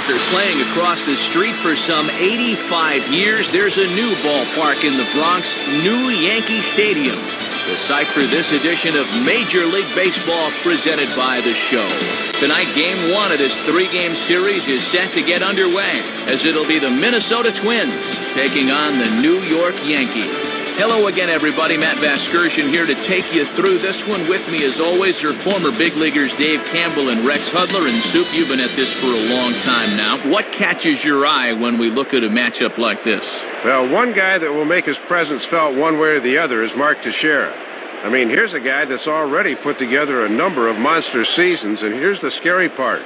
After playing across the street for some 85 years, there's a new ballpark in the Bronx, new Yankee Stadium. The site for this edition of Major League Baseball presented by The Show. Tonight, Game 1 of this three-game series is set to get underway, as it'll be the Minnesota Twins taking on the New York Yankees. Hello again, everybody. Matt Vasgersian here to take you through this one. With me, as always, are former big leaguers Dave Campbell and Rex Hudler. And Soup, you've been at this for a long time now. What catches your eye when we look at a matchup like this? Well, one guy that will make his presence felt one way or the other is Mark Teixeira. I mean, here's a guy that's already put together a number of monster seasons, and here's the scary part.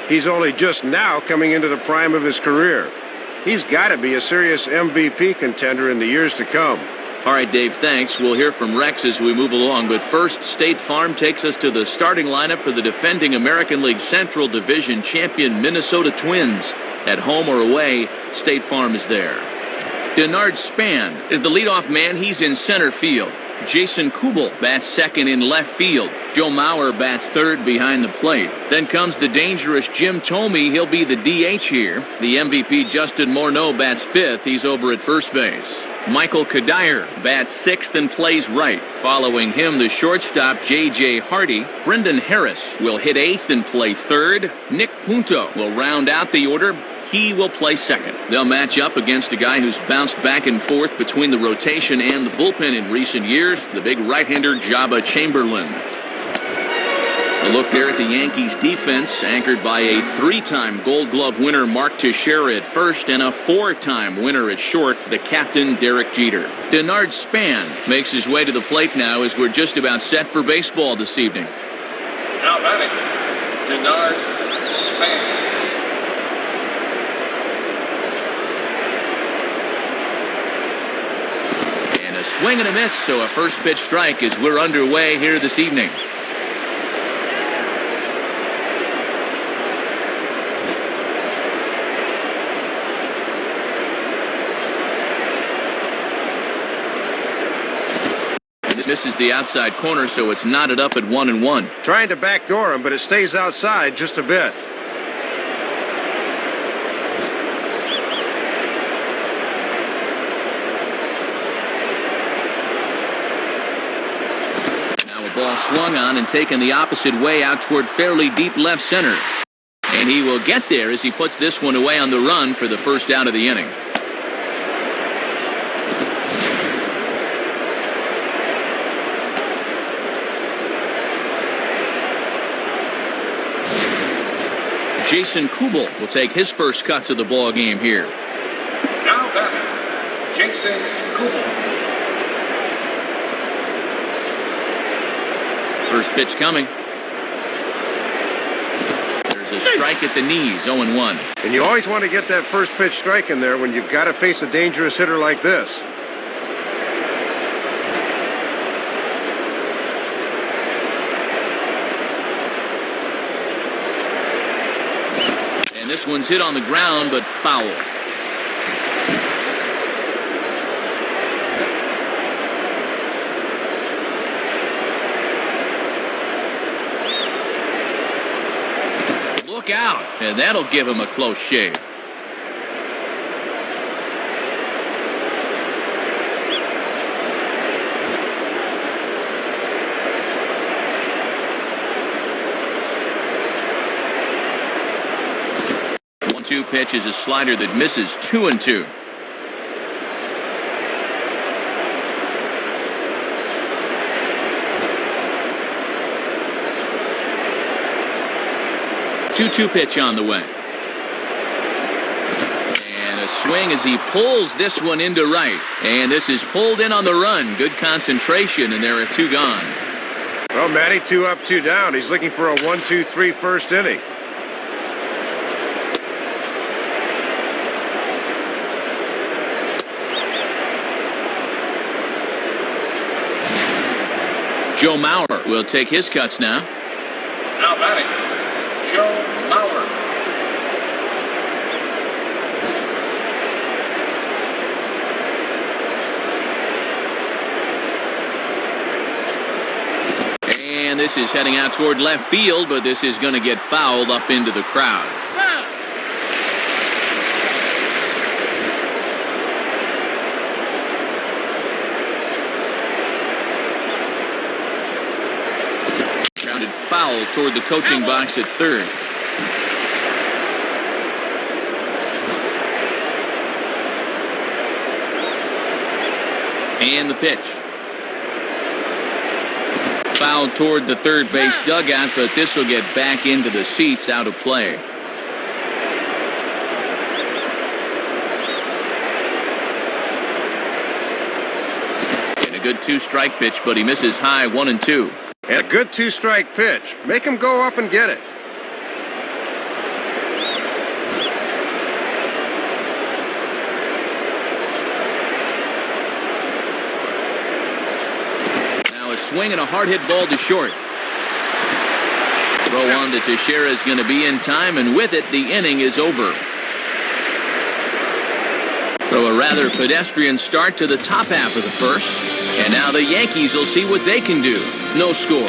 He's only just now coming into the prime of his career. He's got to be a serious MVP contender in the years to come. All right, Dave, thanks. We'll hear from Rex as we move along. But first, State Farm takes us to the starting lineup for the defending American League Central Division champion Minnesota Twins. At home or away, State Farm is there. Denard Span is the leadoff man. He's in center field. Jason Kubel bats second in left field. Joe Mauer bats third behind the plate. Then comes the dangerous Jim Thome. He'll be the DH here. The MVP Justin Morneau bats fifth. He's over at first base. Michael Kadire bats sixth and plays right. Following him, the shortstop J.J. Hardy. Brendan Harris will hit eighth and play third. Nick Punto will round out the order. He will play second. They'll match up against a guy who's bounced back and forth between the rotation and the bullpen in recent years, the big right-hander Jabba Chamberlain. A look there at the Yankees defense, anchored by a three-time Gold Glove winner Mark Teixeira at first and a four-time winner at short, the captain Derek Jeter. Denard Span makes his way to the plate now as we're just about set for baseball this evening. Now batting, Denard Span. Swing and a miss, so a first pitch strike as we're underway here this evening. And this misses the outside corner, so it's knotted up at 1-1. Trying to backdoor him, but it stays outside just a bit. Ball swung on and taken the opposite way out toward fairly deep left center. And he will get there as he puts this one away on the run for the first out of the inning. Jason Kubel will take his first cuts of the ball game here. Now batting, Jason Kubel. First pitch coming. There's a strike at the knees, 0-1. And you always want to get that first pitch strike in there when you've got to face a dangerous hitter like this. And this one's hit on the ground, but foul. Look out, and that'll give him a close shave. One-two pitch is a slider that misses 2-2. Two pitch on the way. And a swing as he pulls this one into right. And this is pulled in on the run. Good concentration, and there are two gone. Well, Matty, 2 up, 2 down. He's looking for a 1-2-3 first inning. Joe Mauer will take his cuts now. Now batting, Joe Mauer. And this is heading out toward left field, but this is going to get fouled up into the crowd. foul toward the coaching box at third. And the pitch. Foul toward the third base dugout, but this will get back into the seats, out of play. And a good two-strike pitch, but he misses high, 1-2. And a good two-strike pitch. Make him go up and get it. Swing and a hard hit ball to short. Throw on to Teixeira is going to be in time, and with it, the inning is over. So a rather pedestrian start to the top half of the first. And now the Yankees will see what they can do. No score.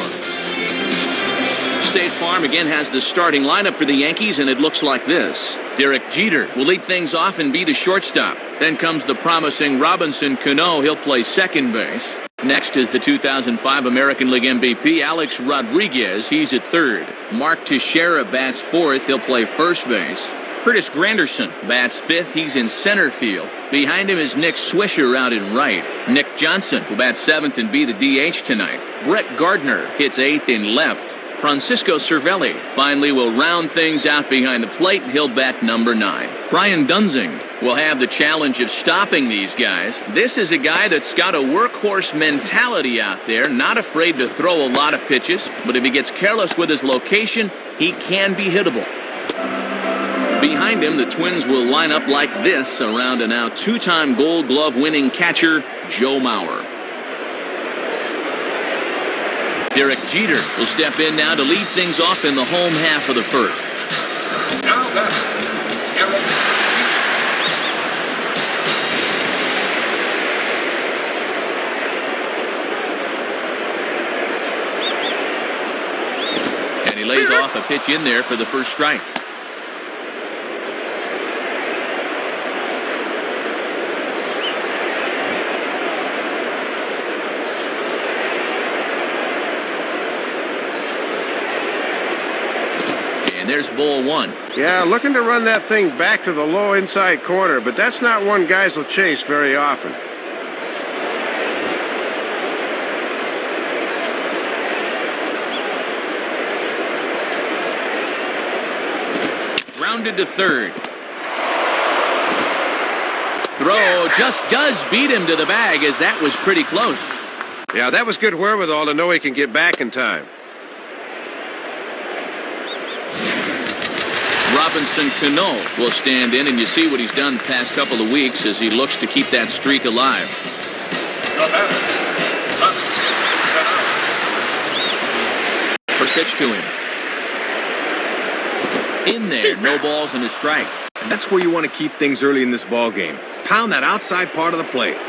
State Farm again has the starting lineup for the Yankees, and it looks like this. Derek Jeter will lead things off and be the shortstop. Then comes the promising Robinson Cano. He'll play second base. Next is the 2005 American League MVP, Alex Rodriguez. He's at third. Mark Teixeira bats fourth. He'll play first base. Curtis Granderson bats fifth. He's in center field. Behind him is Nick Swisher out in right. Nick Johnson will bat seventh and be the DH tonight. Brett Gardner hits eighth in left. Francisco Cervelli finally will round things out behind the plate. He'll bat number 9. Brian Dunsing will have the challenge of stopping these guys. This is a guy that's got a workhorse mentality out there, not afraid to throw a lot of pitches, but if he gets careless with his location, he can be hittable. Behind him, the Twins will line up like this around a now two-time Gold Glove winning catcher, Joe Mauer. Derek Jeter will step in now to lead things off in the home half of the first. Now that's Derek Jeter. And he lays off a pitch in there for the first strike. And there's ball one. Yeah, looking to run that thing back to the low inside corner, but that's not one guys will chase very often. Rounded to third. Throw just does beat him to the bag, as that was pretty close. Yeah, that was good wherewithal to know he can get back in time. Robinson Cano will stand in, and you see what he's done the past couple of weeks as he looks to keep that streak alive. First pitch to him. In there, no balls and a strike. That's where you want to keep things early in this ball game. Pound that outside part of the plate.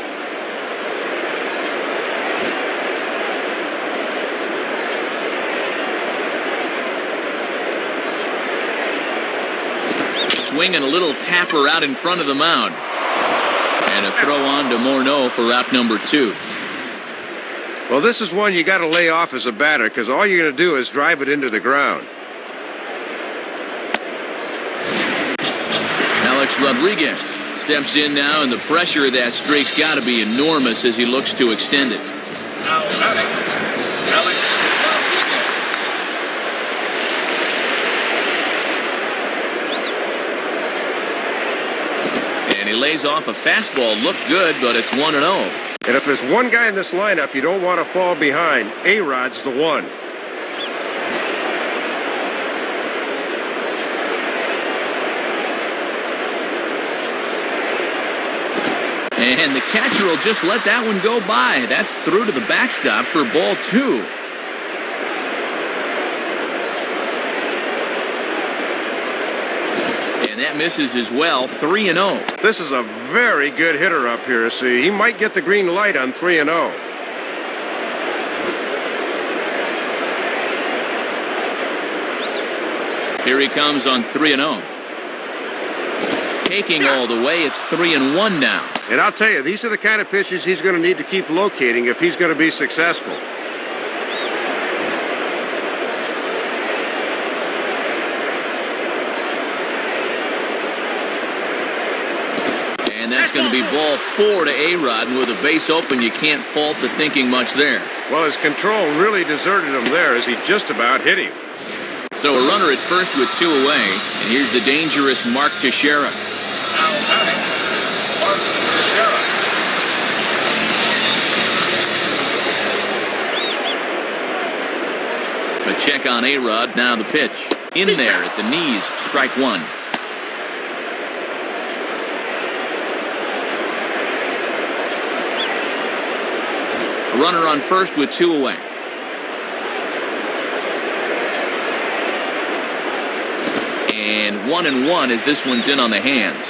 Swing and a little tapper out in front of the mound. And a throw on to Morneau for out number 2. Well, this is one you got to lay off as a batter, because all you're going to do is drive it into the ground. Alex Rodriguez steps in now, and the pressure of that streak's got to be enormous as he looks to extend it. now batting, Alex Rodriguez. And he lays off a fastball. Looked good, but it's 1-0. And if there's one guy in this lineup you don't want to fall behind, A-Rod's the one. And the catcher will just let that one go by. That's through to the backstop for ball 2. And that misses as well, 3-0. This is a very good hitter up here, see. He might get the green light on 3-0. Here he comes on 3-0. Taking all the way, it's 3-1 now. And I'll tell you, these are the kind of pitches he's going to need to keep locating if he's going to be successful. going to be ball 4 to A-Rod, and with a base open, you can't fault the thinking much there. Well, his control really deserted him there as he just about hit him. So a runner at first with 2 away, and here's the dangerous Mark Teixeira. Now batting, Mark Teixeira. A check on A-Rod, now the pitch. In there at the knees, strike 1. A runner on first with 2 away. And 1-1 as this one's in on the hands.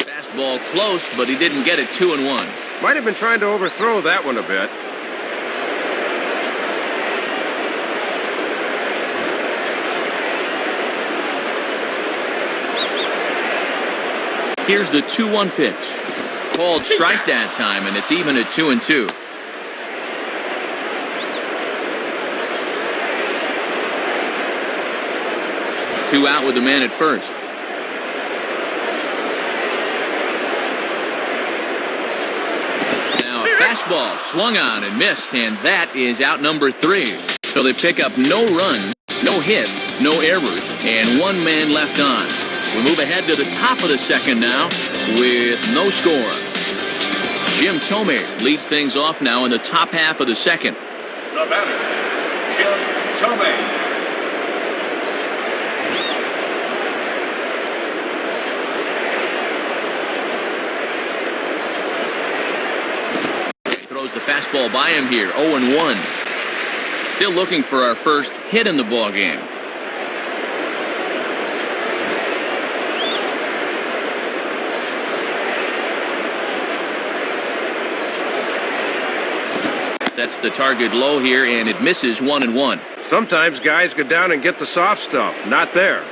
Fastball close, but he didn't get it. 2-1. Might have been trying to overthrow that one a bit. Here's the 2-1 pitch. Called strike that time, and it's even at 2-2. Two out with the man at first. Now a fastball swung on and missed, and that is out number 3. So they pick up no run, no hits, no errors, and 1 man left on. We move ahead to the top of the second now with no score. Jim Thome leads things off now in the top half of the second. The batter, Jim Thome. Throws the fastball by him here, 0-1. Still looking for our first hit in the ballgame. Sets the target low here, and it misses. 1-1. Sometimes guys go down and get the soft stuff. Not there.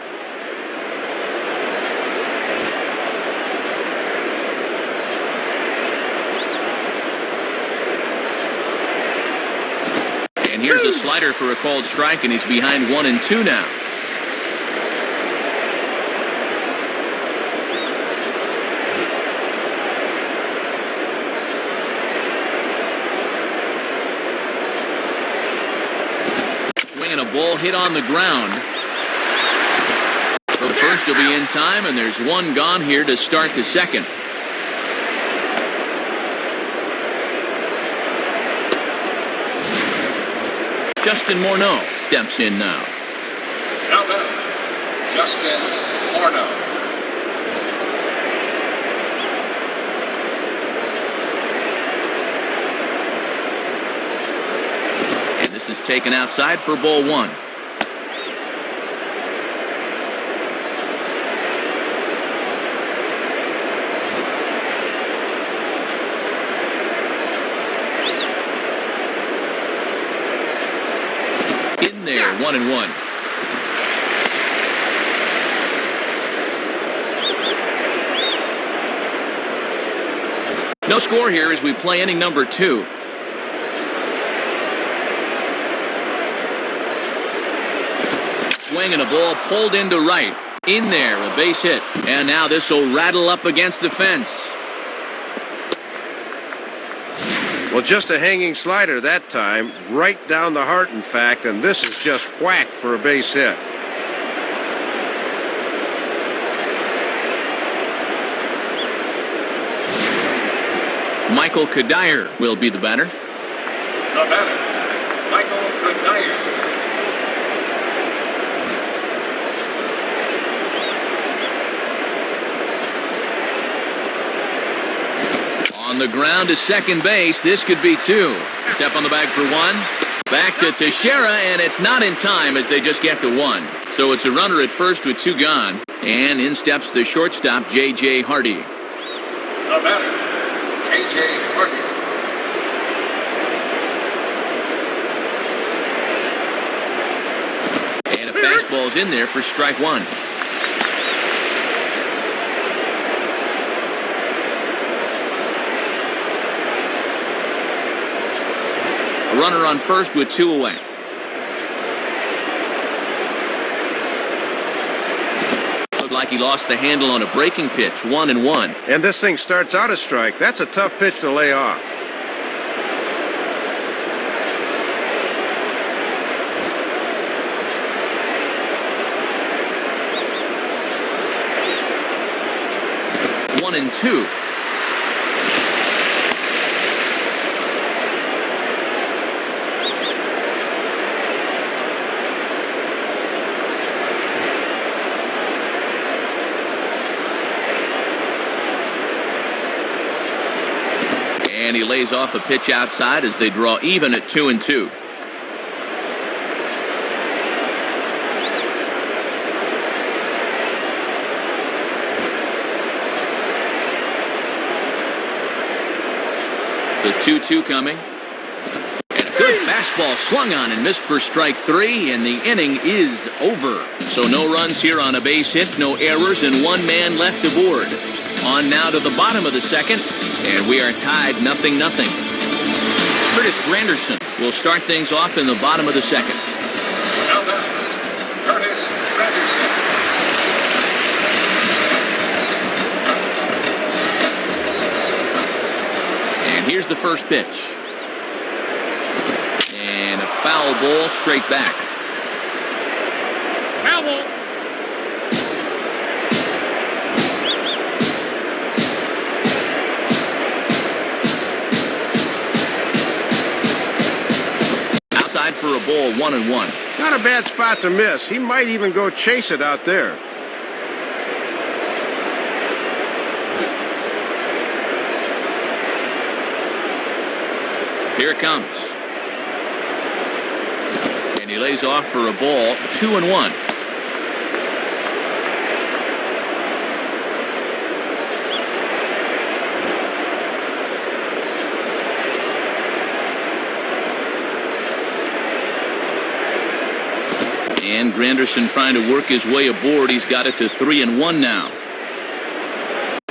And here's a slider for a called strike, and he's behind 1-2 now. And a ball hit on the ground. The first will be in time, and there's 1 gone here to start the second. Justin Morneau steps in now. Now batting, Justin Morneau. This is taken outside for ball 1. In there, 1-1. No score here as we play inning number 2. Swing and a ball pulled into right. In there, a base hit. And now this will rattle up against the fence. Well, just a hanging slider that time. Right down the heart, in fact, and this is just whack for a base hit. Michael Kadire will be the batter. The batter, Michael Kadire. On the ground to second base. This could be 2. Step on the bag for 1. Back to Teixeira, and it's not in time as they just get the 1. So it's a runner at first with 2 gone. And in steps the shortstop, J.J. Hardy. The batter, J.J. Hardy. And a fastball's in there for strike 1. runner on first with 2 away. Looked like he lost the handle on a breaking pitch, 1-1. And this thing starts out a strike. That's a tough pitch to lay off. One and two. And he lays off a pitch outside as they draw even at 2-2. The 2-2 coming. And a good fastball swung on and missed for strike 3, and the inning is over. So no runs here on a base hit, no errors, and 1 man left aboard. On now to the bottom of the second, and we are tied 0-0. Curtis Granderson will start things off in the bottom of the second. Now back, Curtis Granderson. And here's the first pitch. And a foul ball straight back. Foul ball. Outside for a ball, 1-1. Not a bad spot to miss. He might even go chase it out there. Here it comes. And he lays off for a ball, 2-1. And Granderson trying to work his way aboard. He's got it to 3-1 now.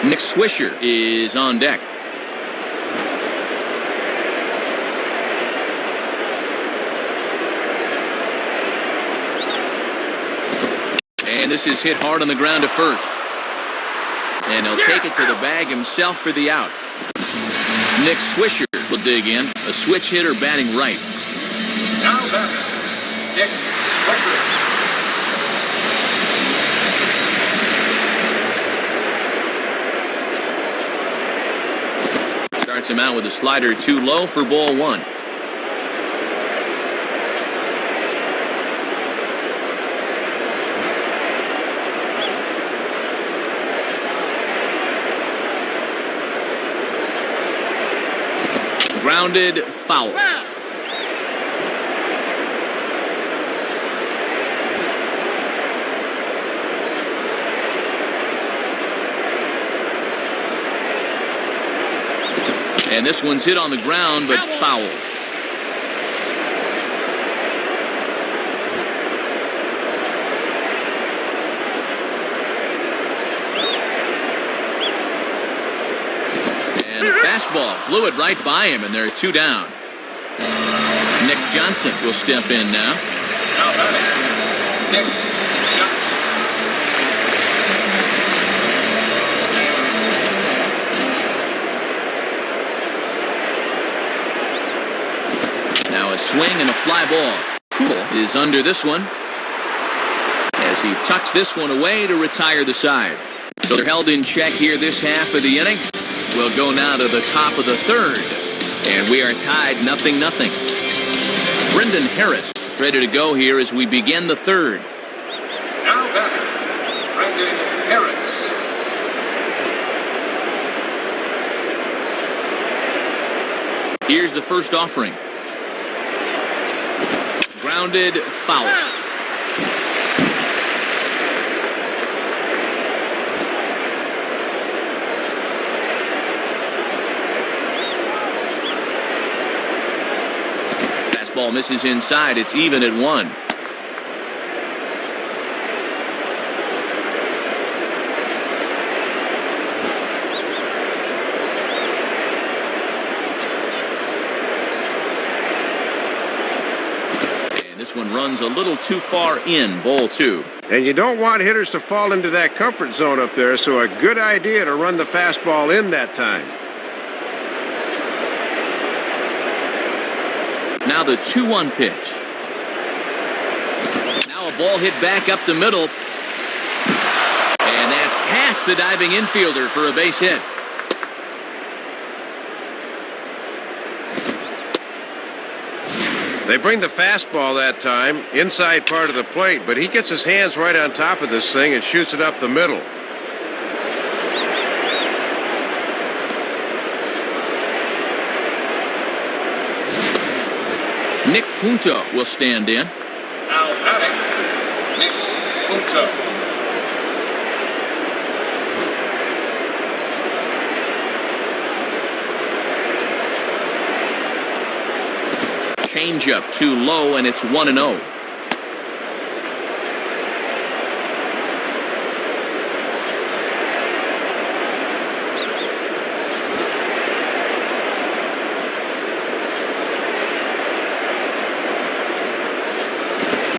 Nick Swisher is on deck. And this is hit hard on the ground to first. And he'll take it to the bag himself for the out. Nick Swisher will dig in. A switch hitter batting right. Now back, Nick Swisher. Starts him out with a slider too low for ball 1. Grounded, foul. And this one's hit on the ground, but foul. And a fastball blew it right by him, and there are 2 down. Nick Johnson will step in now. Now batting, Nick Johnson. Now a swing and a fly ball. Cool is under this one as he tucks this one away to retire the side. So they're held in check here this half of the inning. We'll go now to the top of the third, and we are tied 0-0. Brendan Harris ready to go here as we begin the third. Now batter, Brendan Harris. Here's the first offering. Grounded, foul. Fastball misses inside. It's even at 1. this one runs a little too far in, ball 2. And you don't want hitters to fall into that comfort zone up there, so a good idea to run the fastball in that time. Now the 2-1 pitch. Now a ball hit back up the middle. And that's past the diving infielder for a base hit. They bring the fastball that time, inside part of the plate, but he gets his hands right on top of this thing and shoots it up the middle. Nick Punto will stand in. Now batting, Nick Punto. Changeup too low, and it's 1-0.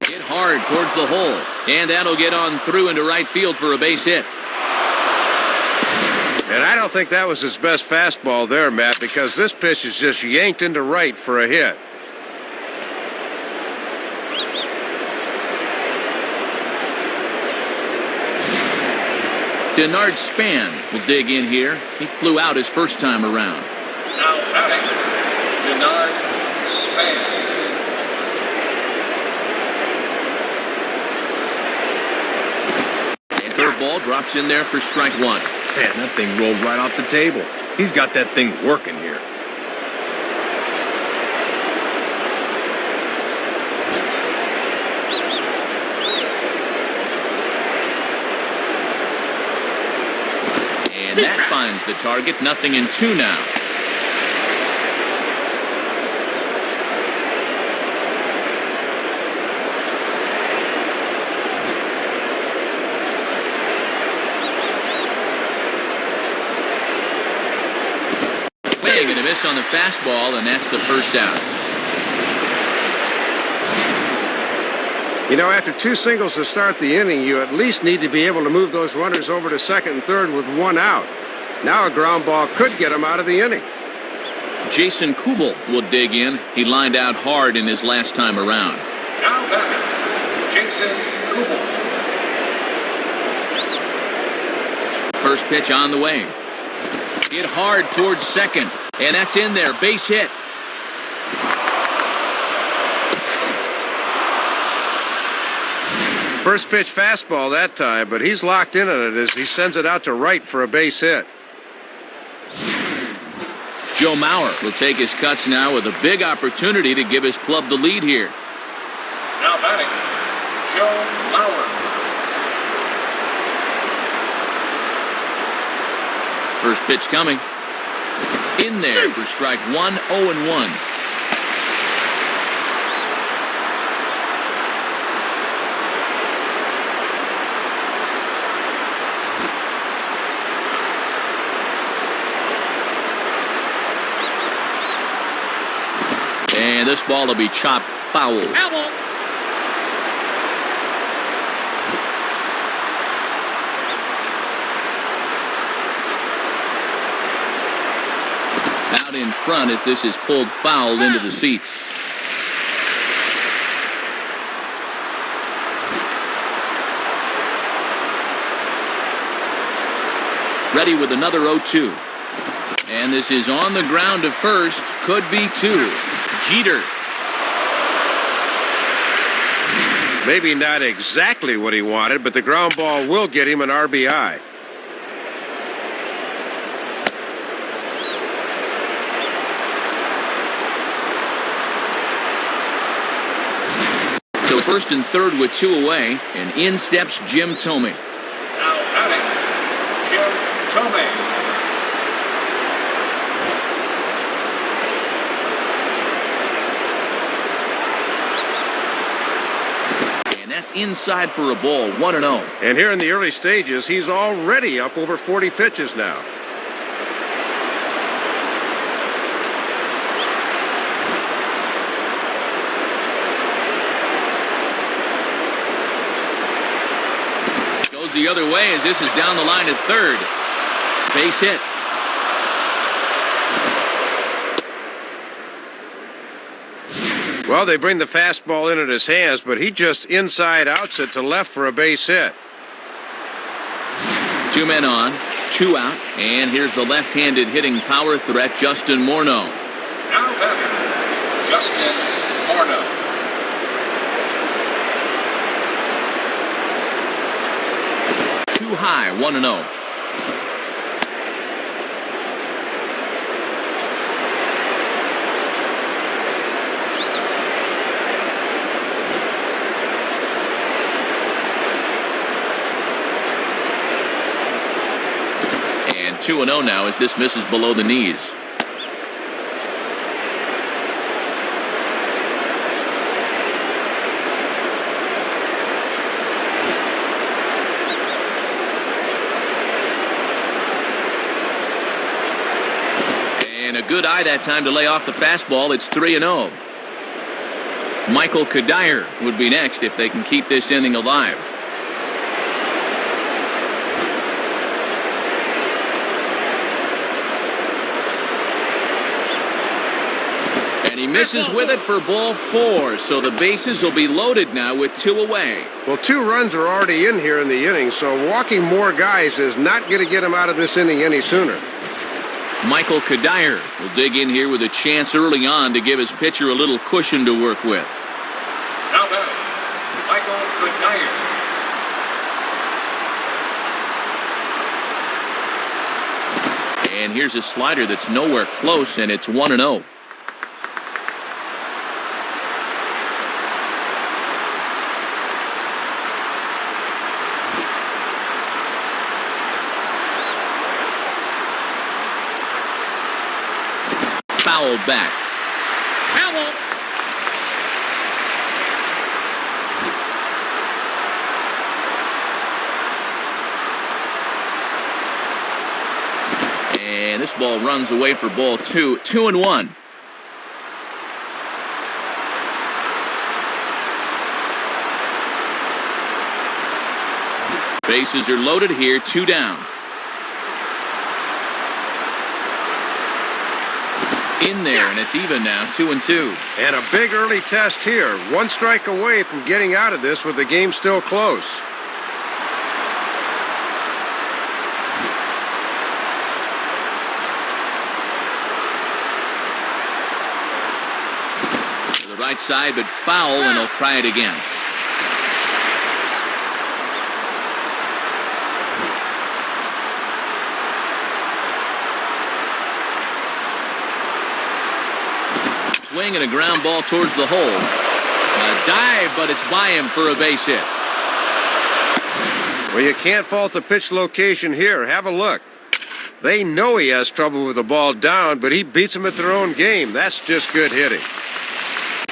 Hit hard towards the hole, and that'll get on through into right field for a base hit. And I don't think that was his best fastball there, Matt, because this pitch is just yanked into right for a hit. Denard Span will dig in here. He flew out his first time around. Now batting, Denard Span. And third ball drops in there for strike 1. Man, that thing rolled right off the table. He's got that thing working here. And that finds the target. 0-2 now. Swing and a miss on the fastball, and that's the first out. You know, after 2 singles to start the inning, you at least need to be able to move those runners over to second and third with 1 out. Now a ground ball could get him out of the inning. Jason Kubel will dig in. He lined out hard in his last time around. Now batting, Jason Kubel. First pitch on the way. Hit hard towards second, and that's in there. Base hit. First pitch fastball that time, but he's locked in on it as he sends it out to right for a base hit. Joe Mauer will take his cuts now with a big opportunity to give his club the lead here. Now batting, Joe Mauer. First pitch coming. In there for strike 1, 0-1. And this ball will be chopped foul. Out in front as this is pulled foul into the seats. Ready with another 0-2. And this is on the ground to first. Could be 2. Jeter. Maybe not exactly what he wanted, but the ground ball will get him an RBI. So it's first and third with 2 away, and in steps Jim Thome. Now batting, Jim Thome. That's inside for a ball, 1-0. And here in the early stages, he's already up over 40 pitches now. goes the other way as this is down the line at third. Base hit. Well, they bring the fastball in at his hands, but he just inside outs it to left for a base hit. 2 men on, 2 out, and here's the left-handed hitting power threat, Justin Morneau. Now batting, Justin Morneau. Too high, 1-0. And 2-0 now as this misses below the knees. And a good eye that time to lay off the fastball. It's 3-0. Michael Kadire would be next if they can keep this inning alive. And he misses with it for ball 4, so the bases will be loaded now with 2 away. Well, 2 runs are already in here in the inning, so walking more guys is not going to get him out of this inning any sooner. Michael Kadire will dig in here with a chance early on to give his pitcher a little cushion to work with. Now batting, Michael Kadire. And here's a slider that's nowhere close, and it's 1-0. Fouled back. Foul. And this ball runs away for ball 2. 2-1. Bases are loaded here. 2 down. In there, and it's even now, 2-2. And a big early test here. 1 strike away from getting out of this with the game still close. To the right side, but foul, and he'll try it again. Swing and a ground ball towards the hole. A dive, but it's by him for a base hit. Well, you can't fault the pitch location here. Have a look. They know he has trouble with the ball down, but he beats them at their own game. That's just good hitting.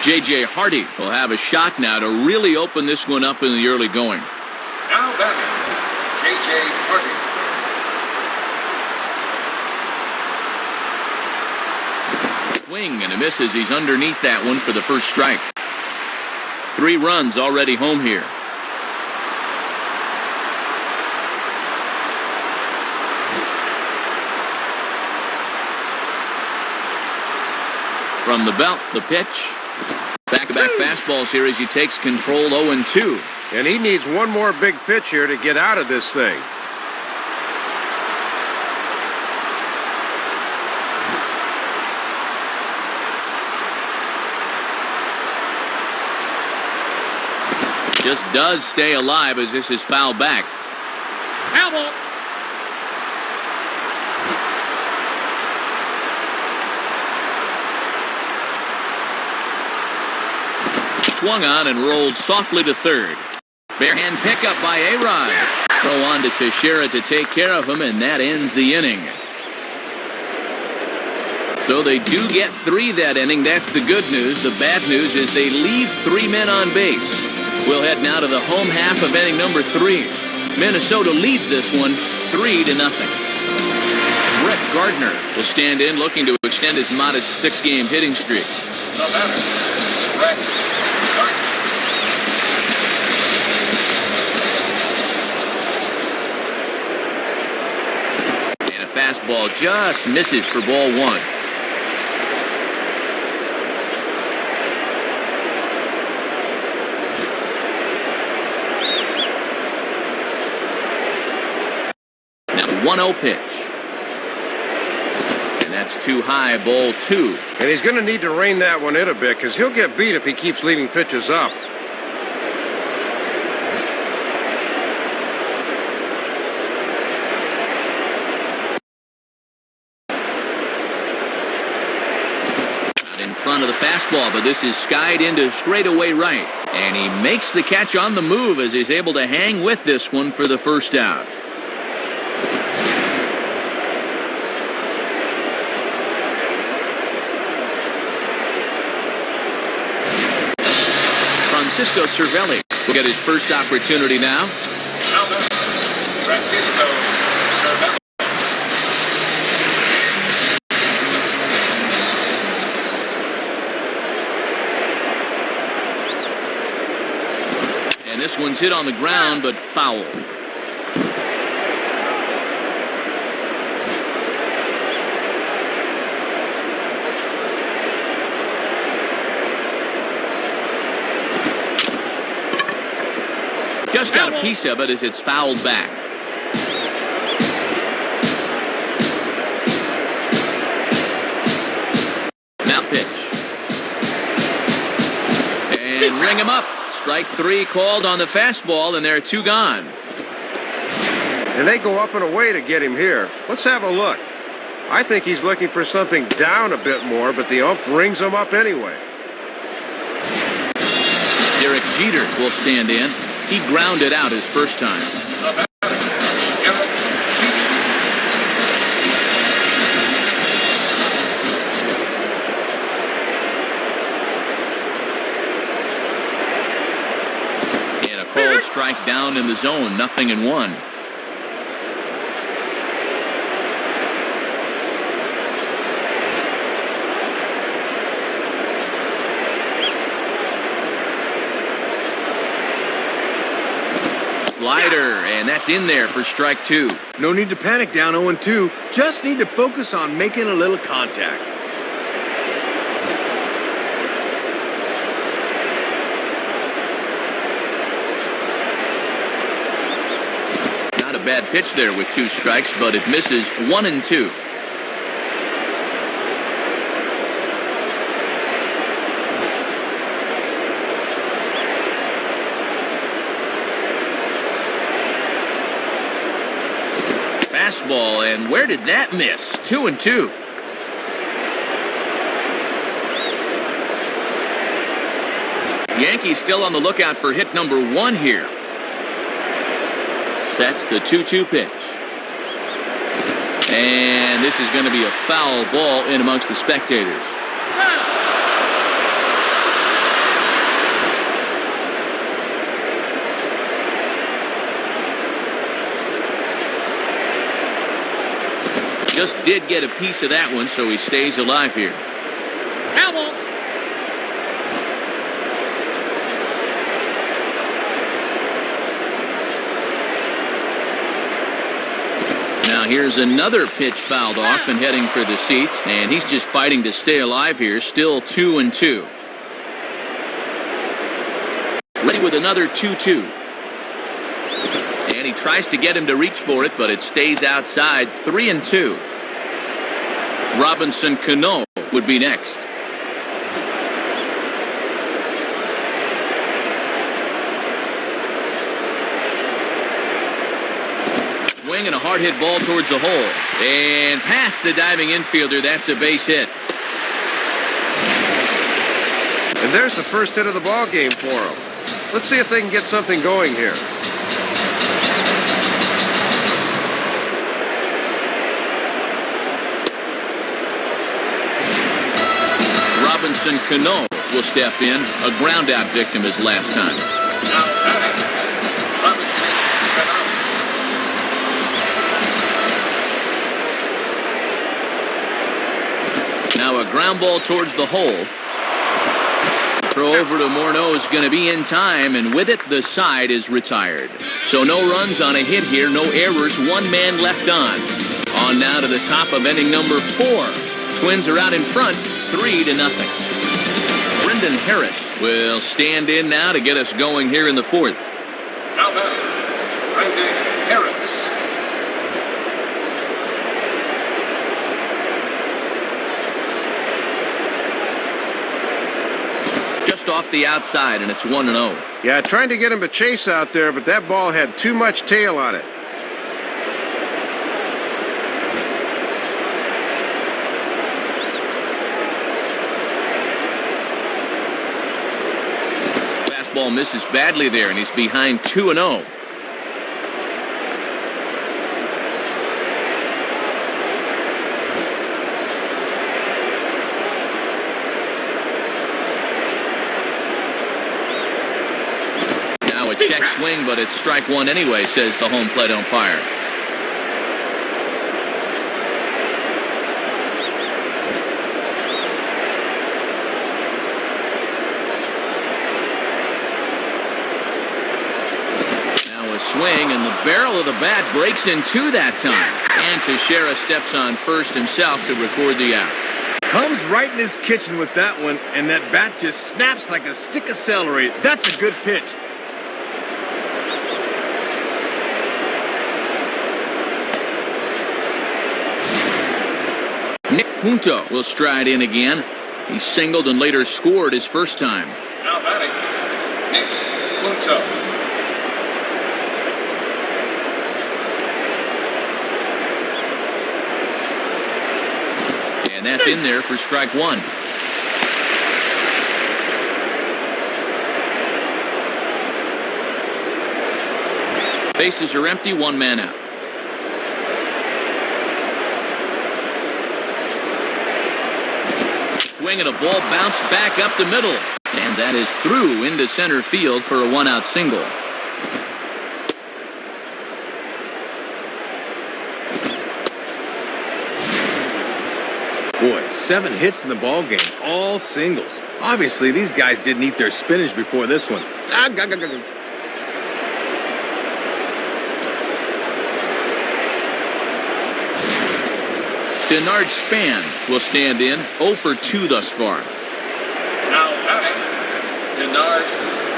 J.J. Hardy will have a shot now to really open this one up in the early going. Now batting, J.J. Hardy. Swing and a miss as he's underneath that one for the first strike. 3 runs already home here. From the belt, the pitch. Back-to-back fastballs here as he takes control 0-2. And he needs one more big pitch here to get out of this thing. Just does stay alive as this is fouled back. Foul ball. Swung on and rolled softly to third. Barehand pickup by A-Rod. Throw on to Teixeira to take care of him, and that ends the inning. So they do get 3 that inning. That's the good news. The bad news is they leave 3 men on base. We'll head now to the home half of inning number 3. Minnesota leads this one 3-0. Brett Gardner will stand in, looking to extend his modest 6-game hitting streak. The batter, Brett Gardner. Ball just misses for ball one. Now 1-0 pitch. And that's too high, ball two. And he's going to need to rein that one in a bit because he'll get beat if he keeps leaving pitches up. In front of the fastball, but this is skied into straightaway right. And he makes the catch on the move as he's able to hang with this one for the first out. Francisco Cervelli will get his first opportunity now. Francisco Cervelli. And this one's hit on the ground, but foul. Just got a piece of it as it's fouled back. Now pitch. And ring him up. Strike three called on the fastball, and there are two gone. And they go up and away to get him here. Let's have a look. I think he's looking for something down a bit more, but the ump rings him up anyway. Derek Jeter will stand in. He grounded out his first time. And a called strike down in the zone, 0-1. Slider, and that's in there for strike two. No need to panic down 0-2. Just need to focus on making a little contact. Not a bad pitch there with two strikes, but it misses 1-2. Fastball, and where did that miss? 2-2. Yankees still on the lookout for hit number one here. Sets the 2-2 pitch. And this is going to be a foul ball in amongst the spectators. Just did get a piece of that one, so he stays alive here. Foul. Now here's another pitch fouled off and heading for the seats, and he's just fighting to stay alive here. Still 2-2. Ready with another 2-2. And he tries to get him to reach for it, but it stays outside. 3-2. Robinson Cano would be next. Swing and a hard hit ball towards the hole. And past the diving infielder, that's a base hit. And there's the first hit of the ball game for him. Let's see if they can get something going here. Robinson Cano will step in. A ground out victim his last time. Now batting, Robinson Cano. Now a ground ball towards the hole. Throw over to Morneau is going to be in time, and with it, the side is retired. So no runs on a hit here, no errors, one man left on. On now to the top of inning number 4. Twins are out in front, 3-0. Brendan Harris will stand in now to get us going here in the 4th. Now batting, Brendan Harris. Just off the outside, and it's 1-0. Yeah, trying to get him to chase out there, but that ball had too much tail on it. Fastball misses badly there, and he's behind 2-0. Now a check swing, but it's strike one anyway, says the home plate umpire. Swing, and the barrel of the bat breaks in two that time. And Teixeira steps on first himself to record the out. Comes right in his kitchen with that one, and that bat just snaps like a stick of celery. That's a good pitch. Nick Punto will stride in again. He singled and later scored his first time. Now batting, Nick Punto. And that's in there for strike one. Bases are empty, one man out. Swing and a ball bounced back up the middle. And that is through into center field for a one-out single. Boy, 7 hits in the ballgame, all singles. Obviously, these guys didn't eat their spinach before this one. Denard Span will stand in, 0 for 2 thus far. Now batting, Denard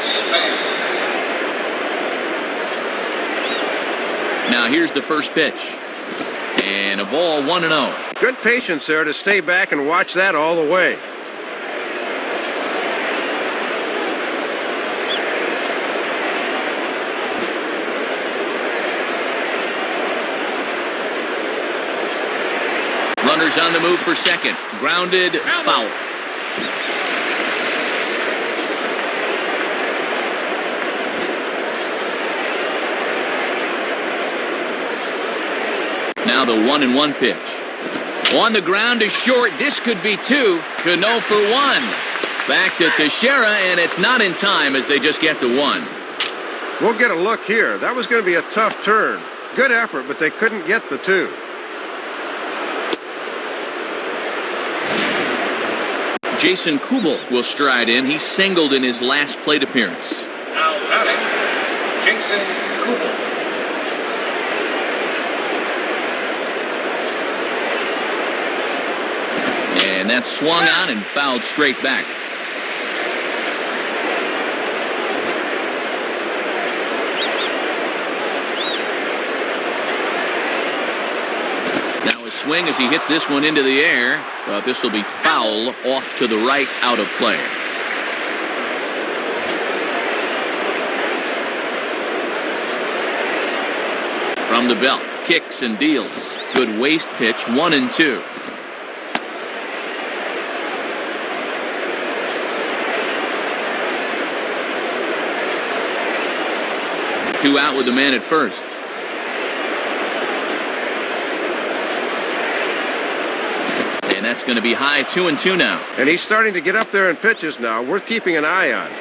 Span. Now here's the first pitch. And a ball, 1-0. Good patience there to stay back and watch that all the way. Runners on the move for second. Grounded, foul. Now the 1-1 pitch. On the ground to short. This could be 2. Cano for 1. Back to Teixeira, and it's not in time as they just get the 1. We'll get a look here. That was going to be a tough turn. Good effort, but they couldn't get the 2. Jason Kubel will stride in. He singled in his last plate appearance. Now batting, Jason Kubel. And that's swung on and fouled straight back. Now a swing as he hits this one into the air. But this will be foul off to the right, out of play. From the belt, kicks and deals. Good waist pitch, 1-2. 2 out with the man at first. And that's going to be high, 2-2 now. And he's starting to get up there in pitches now. Worth keeping an eye on.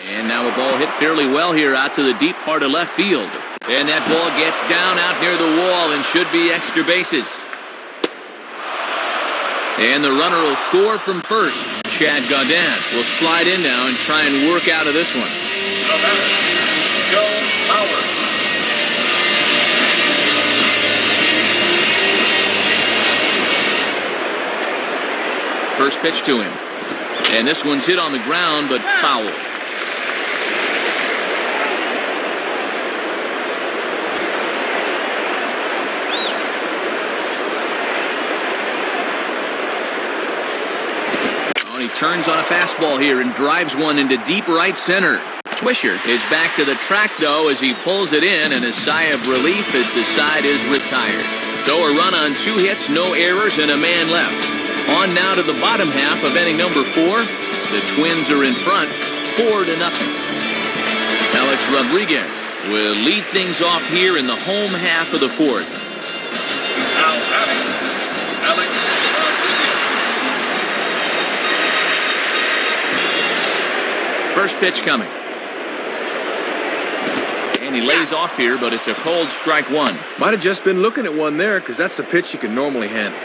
And now a ball hit fairly well here out to the deep part of left field. And that ball gets down out near the wall and should be extra bases. And the runner will score from first. Chad Gaudin will slide in now and try and work out of this one. The batter, Joe Mauer. First pitch to him. And this one's hit on the ground, but foul. He turns on a fastball here and drives one into deep right center. Swisher is back to the track, though, as he pulls it in, and a sigh of relief as the side is retired. So a run on 2 hits, no errors, and a man left. On now to the bottom half of inning number 4. The Twins are in front, 4-0. Alex Rodriguez will lead things off here in the home half of the 4th. Now batting, Alex Rodriguez. First pitch coming. And he lays off here, but it's a cold strike one. Might have just been looking at one there, because that's the pitch you can normally handle.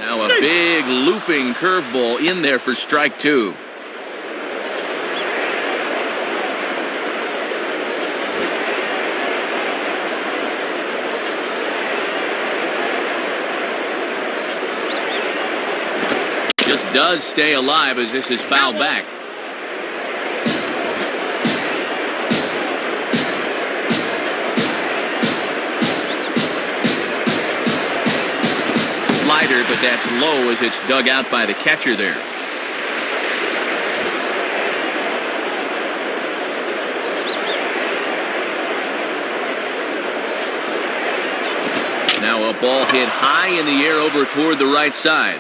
Now a big looping curveball in there for strike 2. Just does stay alive as this is fouled back. Slider, but that's low as it's dug out by the catcher there. Now a ball hit high in the air over toward the right side.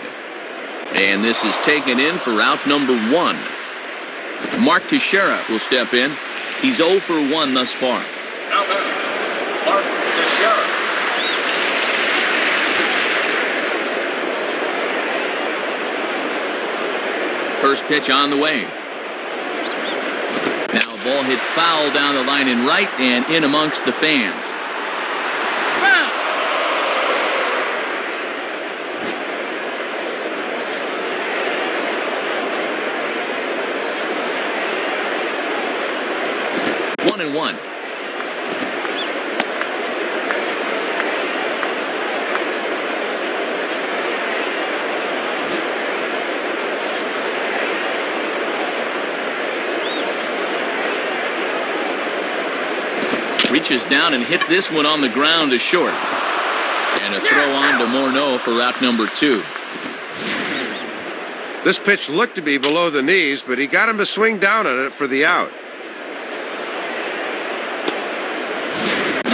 And this is taken in for out number 1. Mark Teixeira will step in. He's 0 for 1 thus far. Now batting, Mark Teixeira. First pitch on the way. Now a ball hit foul down the line in right and in amongst the fans. 1-1. Reaches down and hits this one on the ground to short. And a throw on to Morneau for out number 2. This pitch looked to be below the knees, but he got him to swing down on it for the out.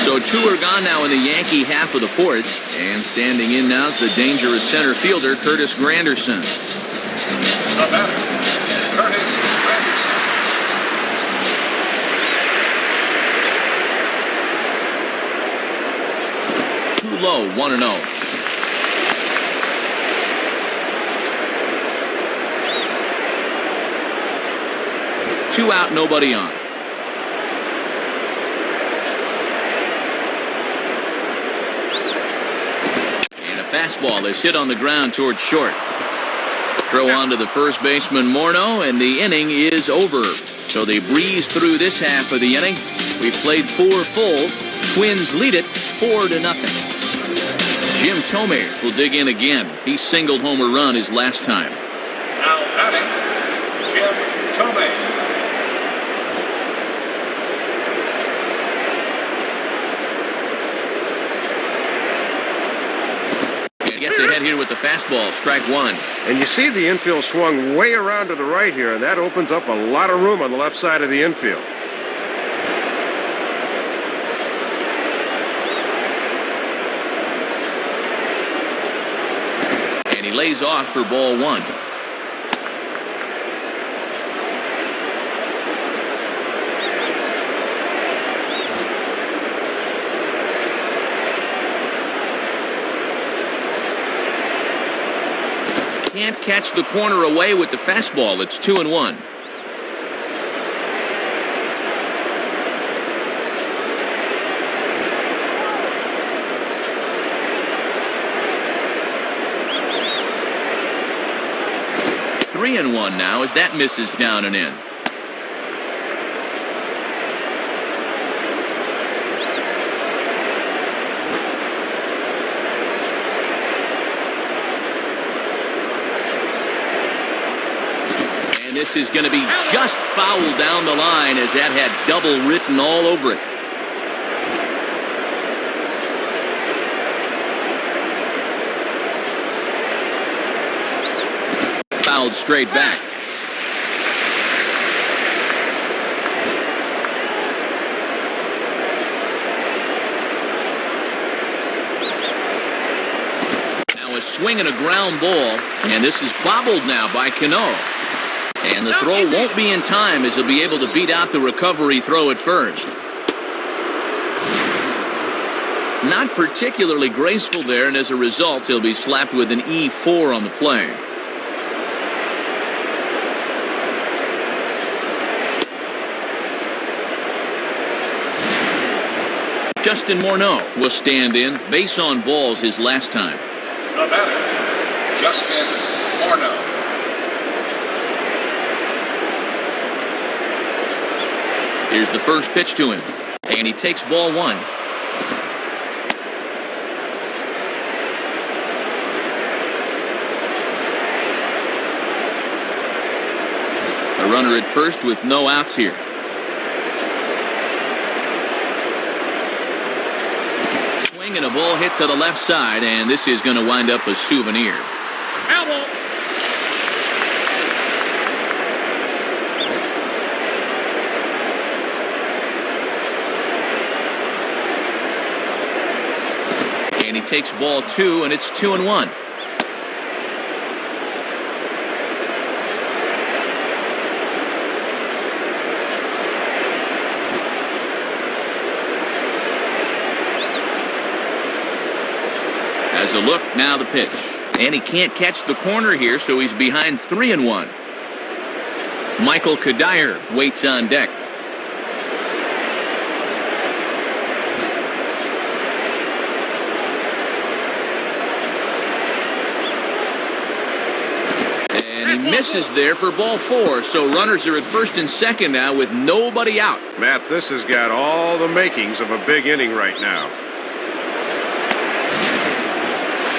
So 2 are gone now in the Yankee half of the 4th. And standing in now is the dangerous center fielder, Curtis Granderson. The batter, Curtis Granderson. Too low, 1-0. Two out, nobody on. Fastball is hit on the ground towards short. Throw on to the first baseman Morneau, and the inning is over. So they breeze through this half of the inning. We played 4 full. Twins lead it 4-0. Jim Thome will dig in again. He singled home a run his last time. Now batting, Jim Thome. Gets ahead here with the fastball, strike 1. And you see the infield swung way around to the right here, and that opens up a lot of room on the left side of the infield. And he lays off for ball 1. Can't catch the corner away with the fastball. It's 2-1. 3-1 now as that misses down and in. And this is going to be just fouled down the line as that had double written all over it. Fouled straight back. Now a swing and a ground ball, and this is bobbled now by Cano. And the throw won't be in time as he'll be able to beat out the recovery throw at first. Not particularly graceful there, and as a result, he'll be slapped with an E4 on the play. Justin Morneau will stand in. Base on balls his last time. The batter, Justin Morneau. Here's the first pitch to him, and he takes ball one. A runner at first with no outs here. Swing and a ball hit to the left side, and this is going to wind up a souvenir. Elbow. And he takes ball two, and it's 2-1. As a look, now the pitch. And he can't catch the corner here, so he's behind 3-1. Michael Kadire waits on deck. He misses there for ball four, so runners are at first and second now with nobody out. Matt, this has got all the makings of a big inning right now.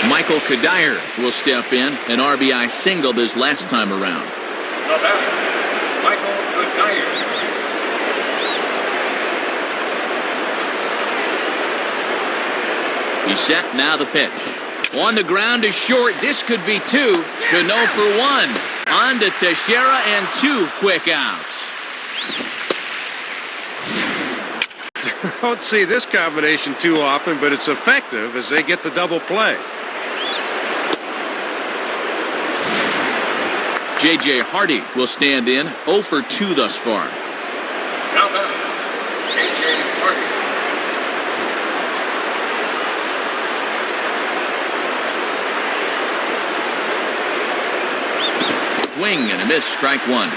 Michael Kadire will step in. An RBI single this last time around. The batter, Michael Kadire. He's set, now the pitch. On the ground is short. This could be two. Cano for one. On to Teixeira and two quick outs. Don't see this combination too often, but it's effective as they get the double play. J.J. Hardy will stand in. 0 for 2 thus far. Now batter, J.J. Hardy. Swing and a miss, strike one.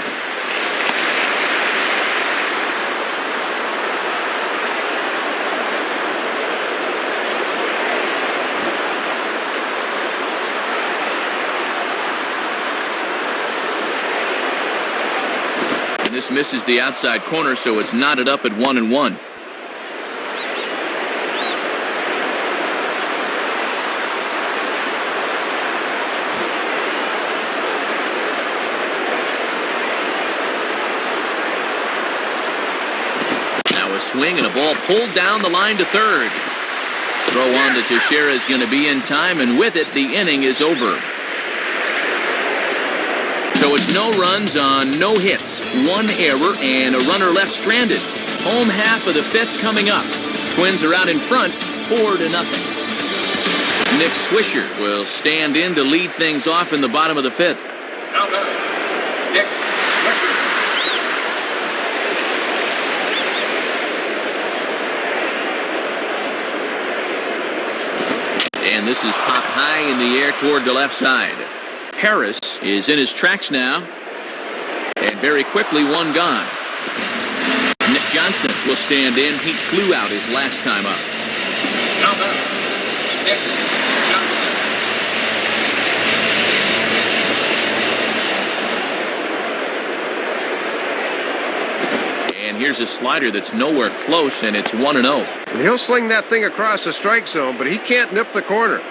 And this misses the outside corner, so it's knotted up at 1-1. Swing and a ball pulled down the line to third. Throw on to Teixeira is going to be in time, and with it, the inning is over. So it's no runs on no hits, one error, and a runner left stranded. Home half of the fifth coming up. Twins are out in front, 4-0. Nick Swisher will stand in to lead things off in the bottom of the fifth. Now batter, Nick Swisher. And this is popped high in the air toward the left side. Harris is in his tracks now. And very quickly, one gone. Nick Johnson will stand in. He flew out his last time up. Now batter, Nick Johnson. fires a slider that's nowhere close, and it's 1-0. And he'll sling that thing across the strike zone, but he can't nip the corner.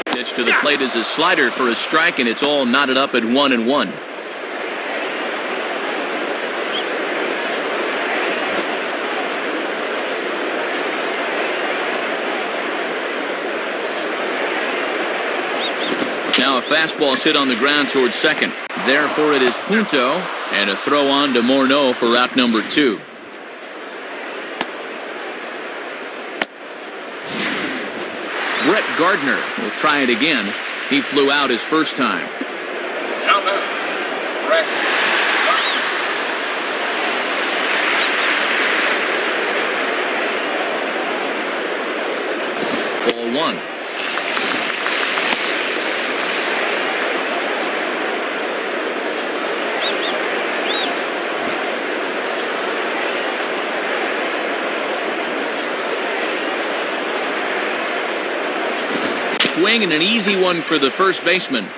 Pitch to the plate is a slider for a strike, and it's all knotted up at 1-1. Now a fastball's hit on the ground towards second. Therefore, it is Punto, and a throw on to Morneau for out number 2. Brett Gardner will try it again. He flew out his first time. Now batting, Brett Gardner. Ball 1. Swing and an easy one for the first baseman.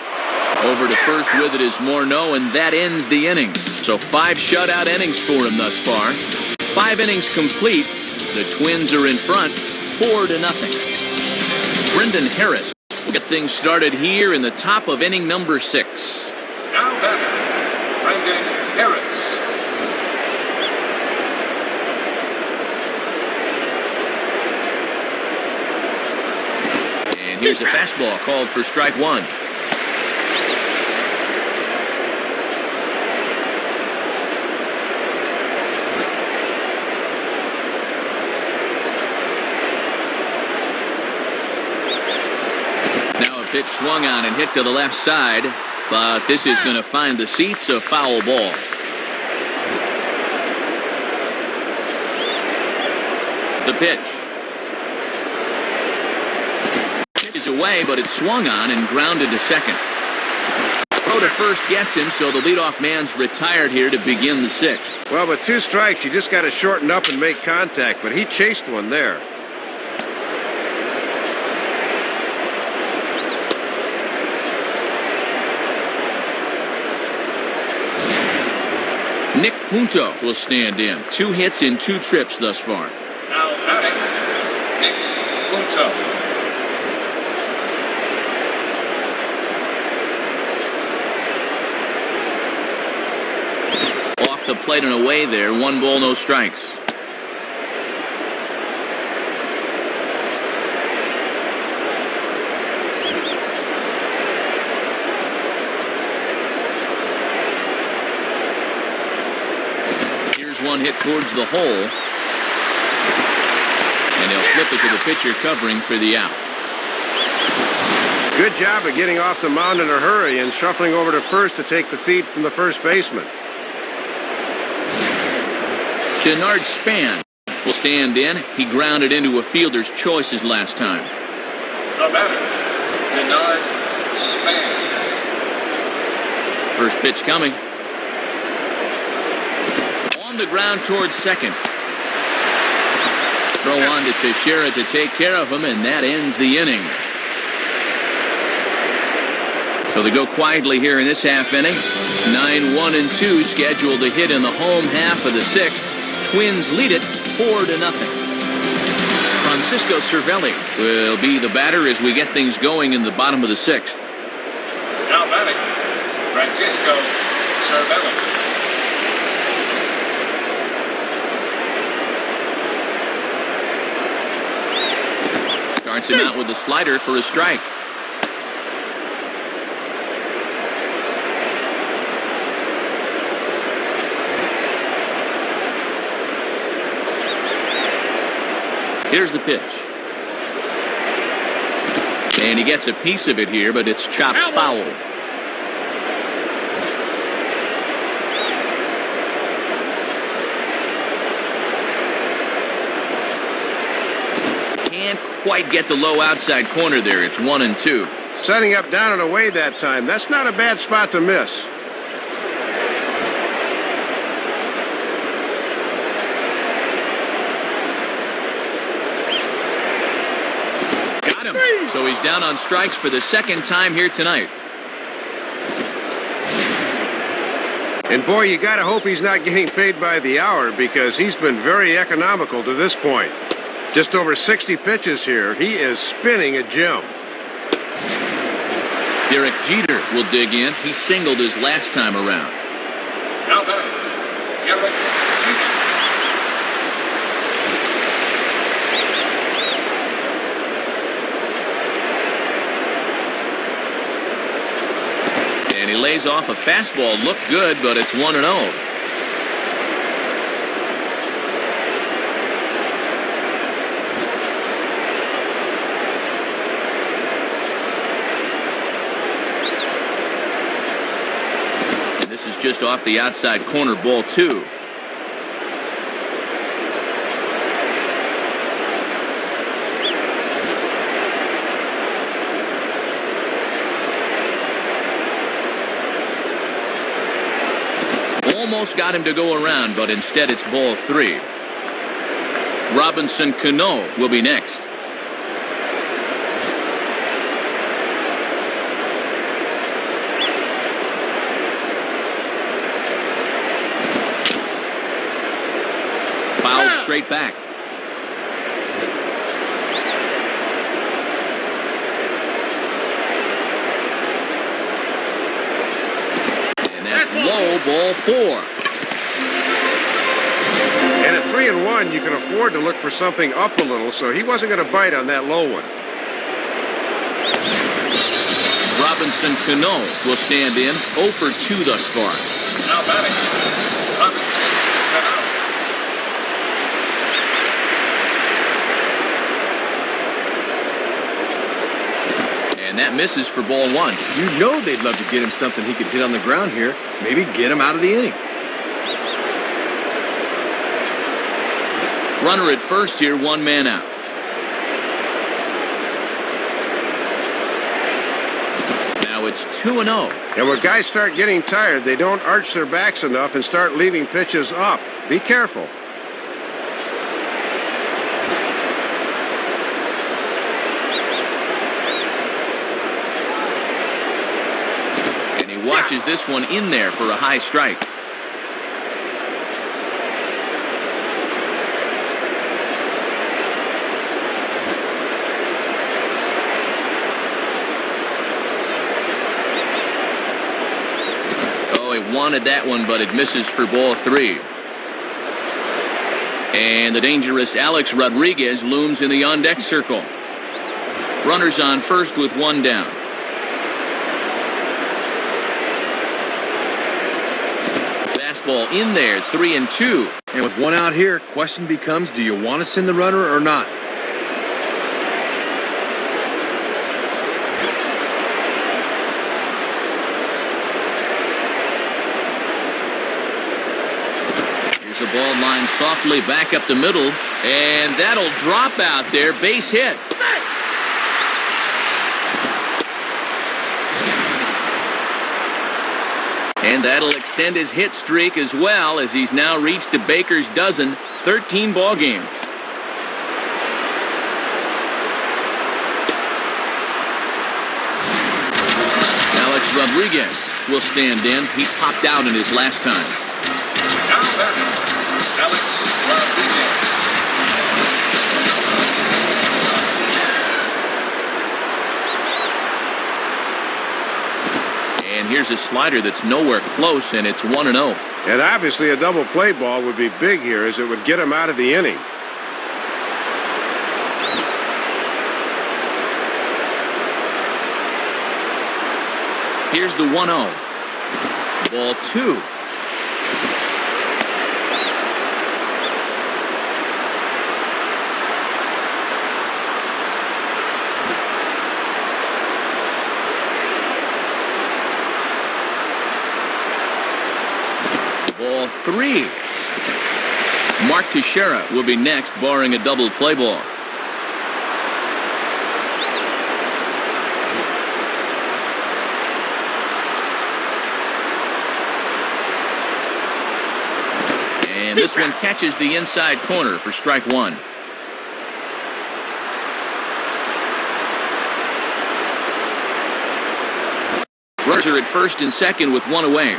Over to first with it is Morneau, and that ends the inning. So 5 shutout innings for him thus far. 5 innings complete. The Twins are in front, 4-0. Brendan Harris will get things started here in the top of inning number 6. Now batting, Brendan Harris. Here's a fastball called for strike 1. Now a pitch swung on and hit to the left side, but this is going to find the seats, a foul ball. The pitch. Is away, but it's swung on and grounded to second. Throw to first gets him, so the leadoff man's retired here to begin the 6th. Well, with 2 strikes, you just got to shorten up and make contact, but he chased one there. Nick Punto will stand in. 2 hits in 2 trips thus far. Now batting, Nick Punto. The plate and away there. 1 ball, no strikes. Here's one hit towards the hole. And he'll flip it to the pitcher covering for the out. Good job of getting off the mound in a hurry and shuffling over to first to take the feed from the first baseman. Denard Span will stand in. He grounded into a fielder's choice his last time. The batter, Denard Span. First pitch coming. On the ground towards second. Throw on to Teixeira to take care of him, and that ends the inning. So they go quietly here in this half inning. 9-1-2 scheduled to hit in the home half of the 6th. Twins lead it 4-0. Francisco Cervelli will be the batter as we get things going in the bottom of the 6th. Now batting, Francisco Cervelli. Starts him out with a slider for a strike. Here's the pitch. And he gets a piece of it here, but it's chopped foul. Can't quite get the low outside corner there. It's 1-2. Setting up down and away that time. That's not a bad spot to miss. him. So he's down on strikes for the second time here tonight. And boy, you gotta hope he's not getting paid by the hour, because he's been very economical to this point. Just over 60 pitches here. He is spinning a gem. Derek Jeter will dig in. He singled his last time around. Now batting, Derek Jeter. And he lays off a fastball. Looked good, but it's 1-0. And this is just off the outside corner, ball 2. Almost got him to go around, but instead it's ball 3. Robinson Cano will be next. Fouled straight back. And that's low, ball 4. And at 3-1, you can afford to look for something up a little, so he wasn't going to bite on that low one. Robinson Cano will stand in, 0 for 2 thus far. Now batting, Robinson Cano. And that misses for ball 1. You know they'd love to get him something he could hit on the ground here. Maybe get him out of the inning. Runner at first here, 1 man out. Now it's 2-0. And when guys start getting tired, they don't arch their backs enough and start leaving pitches up. Be careful. And he watches this one in there for a high strike. Wanted that one, but it misses for ball 3. And the dangerous Alex Rodriguez looms in the on-deck circle. Runners on first with 1 down. Fastball in there, 3-2. And with 1 out here, question becomes, do you want to send the runner or not? The ball line softly back up the middle, and that'll drop out there, base hit. And that'll extend his hit streak as well, as he's now reached a Baker's dozen, 13 ball games. Alex Rodriguez will stand in. He popped out in his last time. Now batting, Alex Rodriguez. And here's a slider that's nowhere close, and it's 1-0. And obviously a double play ball would be big here, as it would get him out of the inning. Here's the 1-0. Ball 2. Ball 3. Mark Teixeira will be next, barring a double play ball. And this one catches the inside corner for strike 1. Runners are at first and second with one away.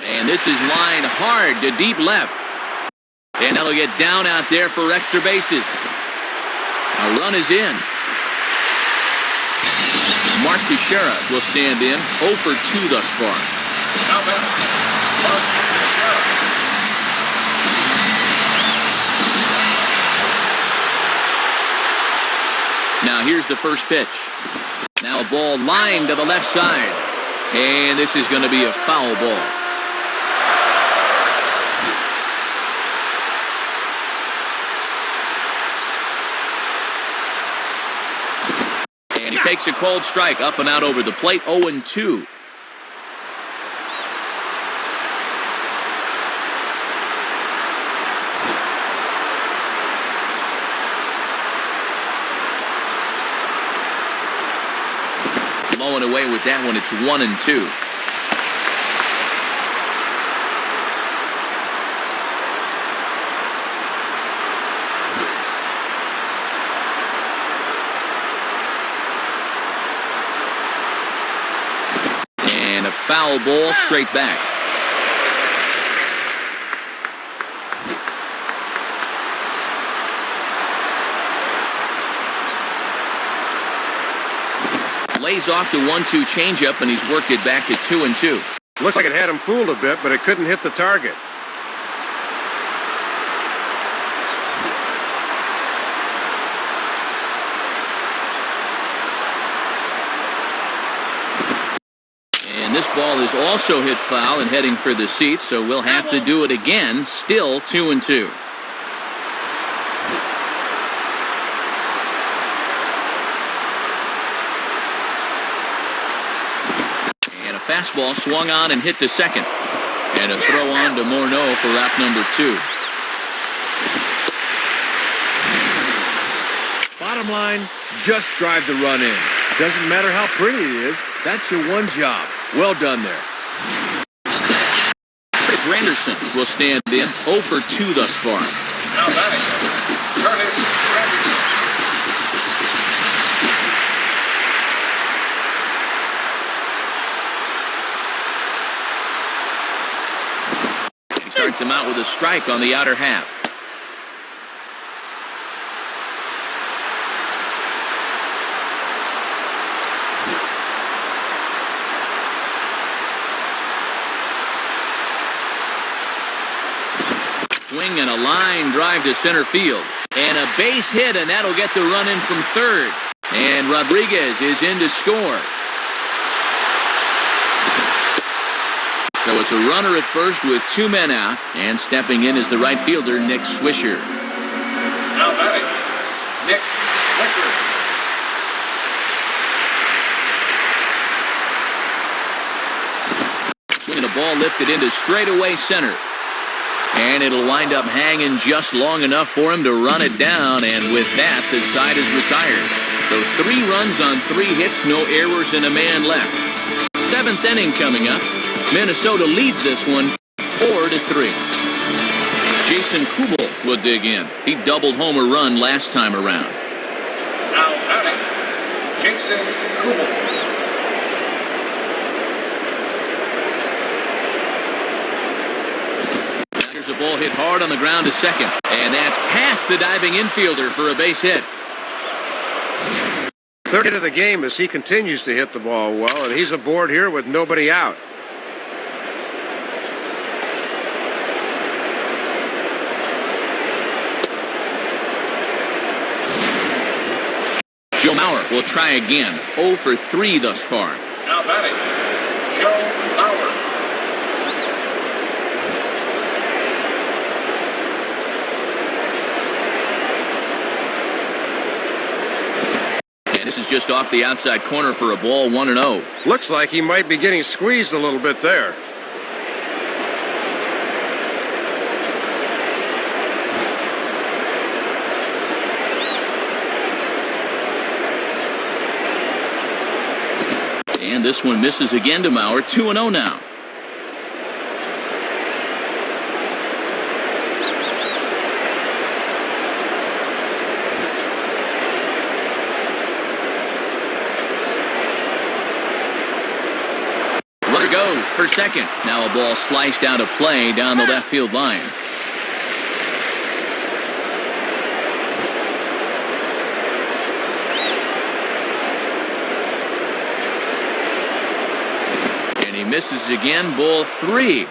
And this is lined hard to deep left. And that'll get down out there for extra bases. A run is in. Mark Teixeira will stand in, 0 for 2 thus far. Now batting, Mark Teixeira. Now here's the first pitch. Now a ball lined to the left side. And this is going to be a foul ball. And he takes a cold strike up and out over the plate, 0-2. Blowing away with that one, it's 1-2. And a foul ball straight back. Lays off the 1-2 changeup, and he's worked it back to 2-2. Looks like it had him fooled a bit, but it couldn't hit the target. And this ball is also hit foul and heading for the seats, so we'll have to do it again. Still 2-2. Fastball swung on and hit to second. And a throw on to Morneau for out number 2. Bottom line, just drive the run in. Doesn't matter how pretty it is, that's your one job. Well done there. Chris Granderson will stand in, 0 for 2 thus far. Now batting, Curtis Granderson. Starts him out with a strike on the outer half. Swing and a line drive to center field. And a base hit, and that'll get the run in from third. And Rodriguez is in to score. So it's a runner at first with 2 men out, and stepping in is the right fielder, Nick Swisher. Now batting, Nick Swisher. Swinging a ball lifted into straightaway center. And it'll wind up hanging just long enough for him to run it down, and with that, the side is retired. So 3 runs on 3 hits, no errors, and a man left. 7th inning coming up. Minnesota leads this one 4-3. Jason Kubel will dig in. He doubled home a run last time around. Now batting, Jason Kubel. Here's a ball hit hard on the ground to second. And that's past the diving infielder for a base hit. Third hit of the game as he continues to hit the ball well, and he's aboard here with nobody out. Joe Mauer will try again. 0 for 3 thus far. Now batting, Joe Mauer. And this is just off the outside corner for a ball, 1-0. Looks like he might be getting squeezed a little bit there. And this one misses again to Mauer, 2-0 now. for second. Now a ball sliced out of play down the left field line. And he misses again, ball 3.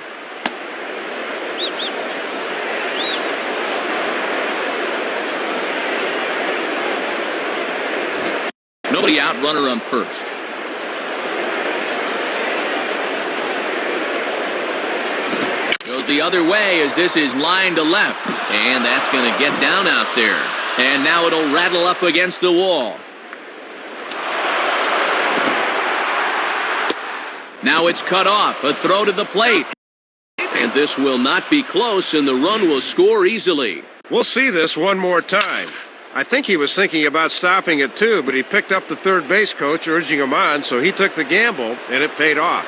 Nobody out, runner on first. Goes the other way as this is line to left. And that's going to get down out there. And now it'll rattle up against the wall. Now it's cut off. A throw to the plate. And this will not be close, and the run will score easily. We'll see this one more time. I think he was thinking about stopping it too, but he picked up the third base coach urging him on, so he took the gamble, and it paid off.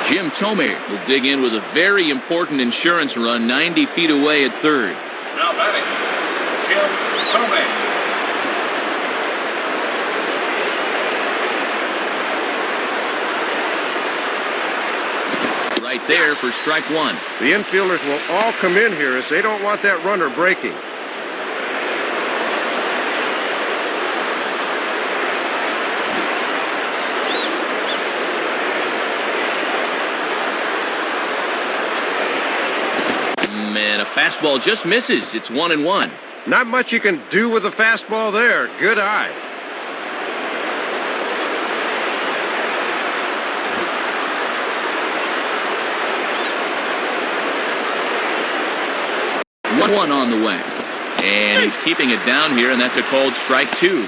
Jim Thome will dig in with a very important insurance run 90 feet away at third. Now batting, Jim Thome. Right there for strike 1. The infielders will all come in here as they don't want that runner breaking. Man, a fastball just misses. It's 1-1. Not much you can do with a fastball there. Good eye. One on the way. And he's keeping it down here, and that's a called strike 2.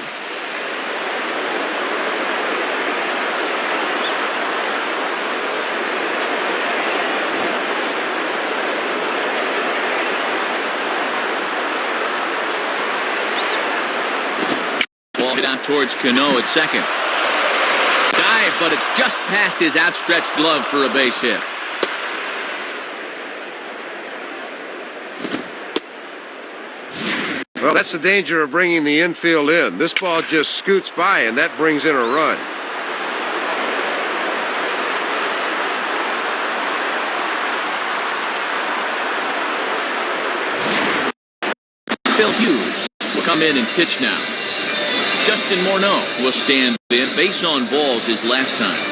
Ball hit out towards Cano at second. Dive, but it's just past his outstretched glove for a base hit. Well, that's the danger of bringing the infield in. This ball just scoots by, and that brings in a run. Phil Hughes will come in and pitch now. Justin Morneau will stand in. Base on balls his last time.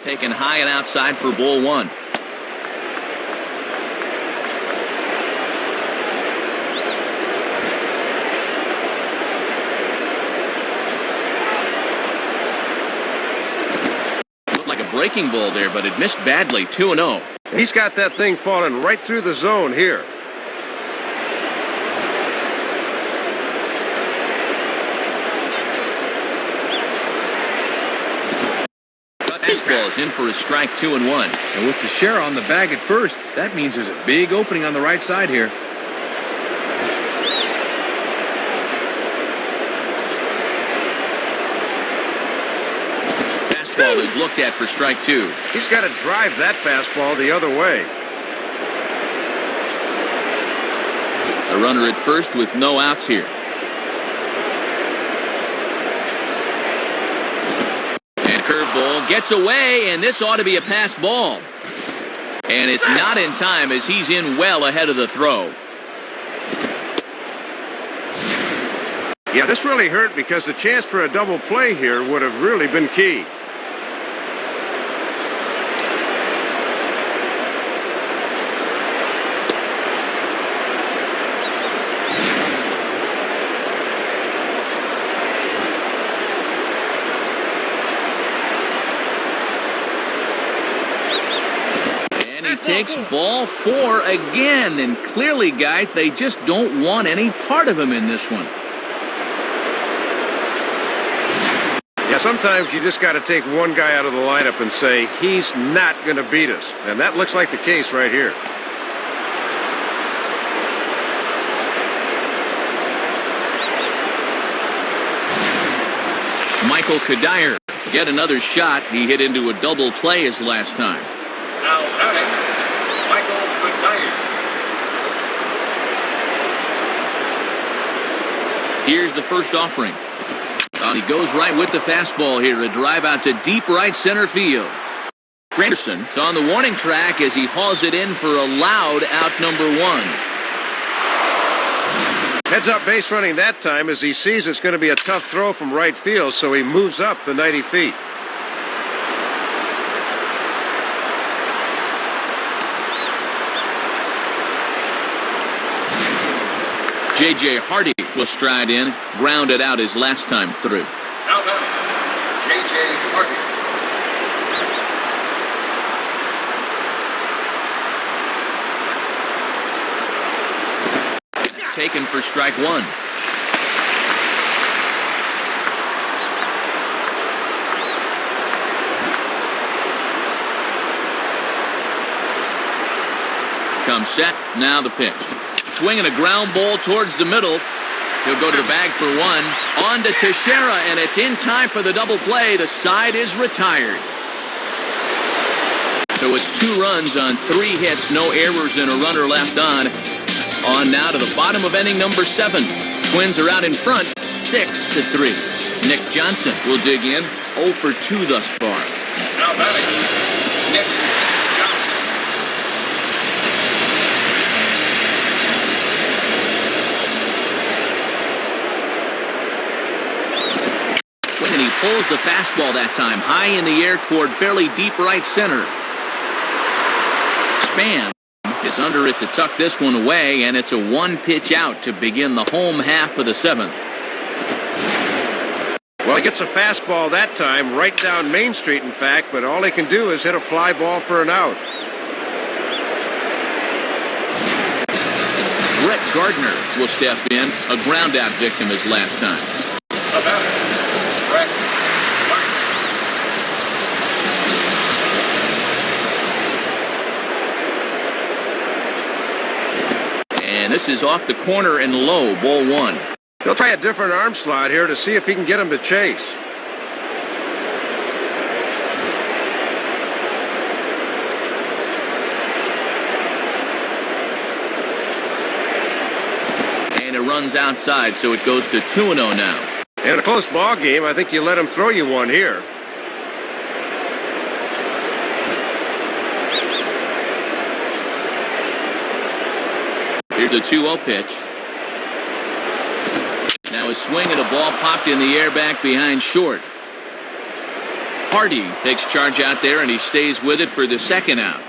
Taken high and outside for ball 1. Looked like a breaking ball there, but it missed badly. 2-0. He's got that thing falling right through the zone here. Fastball is in for a strike, 2-1. And with Teixeira on the bag at first, that means there's a big opening on the right side here. Fastball is looked at for strike 2. He's got to drive that fastball the other way. A runner at first with no outs here. Curveball gets away, and this ought to be a passed ball. And it's not in time as he's in well ahead of the throw. Yeah, this really hurt because the chance for a double play here would have really been key. Takes ball 4 again, and clearly, guys, they just don't want any part of him in this one. Yeah, sometimes you just got to take one guy out of the lineup and say, he's not going to beat us. And that looks like the case right here. Michael Kadire Get another shot. He hit into a double play his last time. Now batting, Michael Retired. Here's the first offering. He goes right with the fastball here. A drive out to deep right center field. Granderson is on the warning track as he hauls it in for a loud out number 1. Heads up base running that time as he sees it's going to be a tough throw from right field, so he moves up the 90 feet. J.J. Hardy will stride in, grounded out his last time through. Now batting, J.J. Hardy. It's taken for strike 1. Comes set, now the pitch. Swinging a ground ball towards the middle. He'll go to the bag for 1. On to Teixeira, and it's in time for the double play. The side is retired. So it's 2 runs on 3 hits, no errors, and a runner left on. On now to the bottom of inning number 7. Twins are out in front, 6-3. Nick Johnson will dig in, 0 for 2 thus far. Now batting, Nick Johnson. And he pulls the fastball that time high in the air toward fairly deep right center. Span is under it to tuck this one away, and it's a 1-pitch out to begin the home half of the 7th. Well, he gets a fastball that time, right down Main Street, in fact, but all he can do is hit a fly ball for an out. Brett Gardner will step in, a ground-out victim his last time. The batter, Brett Gardner. And this is off the corner and low, ball 1. He'll try a different arm slot here to see if he can get him to chase. And it runs outside, so it goes to 2-0 now. In a close ball game, I think you let him throw you one here. Here's the 2-0 pitch. Now a swing and a ball popped in the air back behind short. Hardy takes charge out there, and he stays with it for the second out.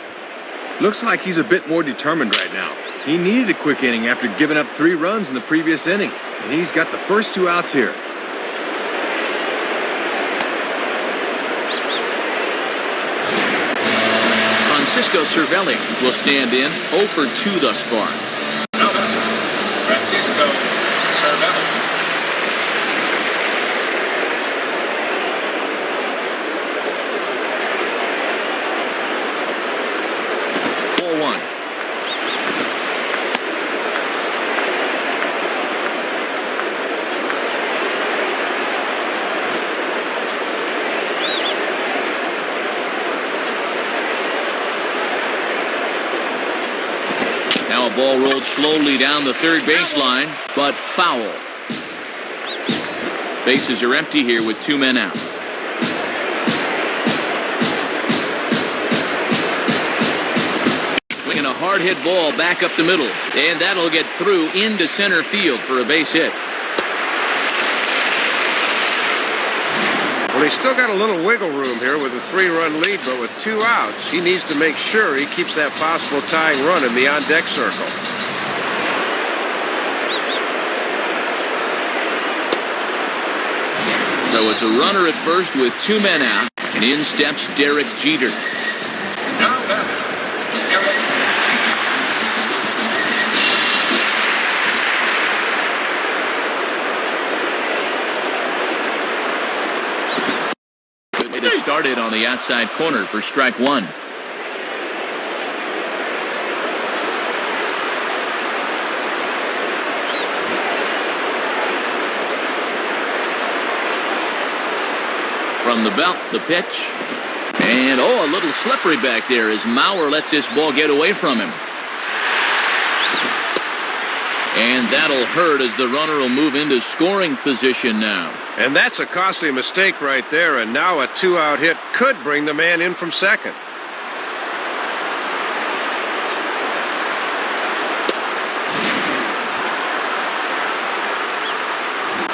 Looks like he's a bit more determined right now. He needed a quick inning after giving up 3 runs in the previous inning, and he's got the first 2 outs here. Francisco Cervelli will stand in, 0 for 2 thus far. Francisco Cervelli. Ball 1. Now a ball rolled slowly down the third baseline, but foul. Bases are empty here with 2 men out. Swinging a hard hit ball back up the middle, and that'll get through into center field for a base hit. Well, he's still got a little wiggle room here with a 3-run lead, but with 2 outs, he needs to make sure he keeps that possible tying run in the on-deck circle. So it's a runner at first with 2 men out, and in steps Derek Jeter. Now batting, Derek Jeter. Good way to start it on the outside corner for strike 1. From the belt, the pitch. And, a little slippery back there as Mauer lets this ball get away from him. And that'll hurt as the runner will move into scoring position now. And that's a costly mistake right there, and now a two-out hit could bring the man in from second.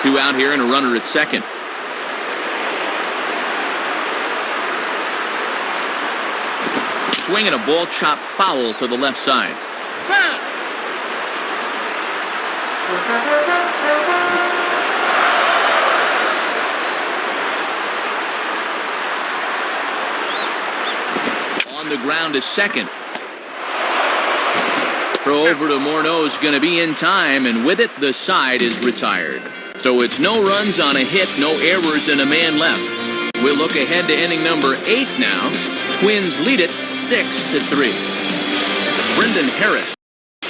Two out here and a runner at second. Swinging a ball chopped foul to the left side. On the ground is second. Throw over to Morneau's going to be in time, and with it, the side is retired. So it's no runs on a hit, no errors, and a man left. We'll look ahead to inning number 8 now. Twins lead it 6-3. Brendan Harris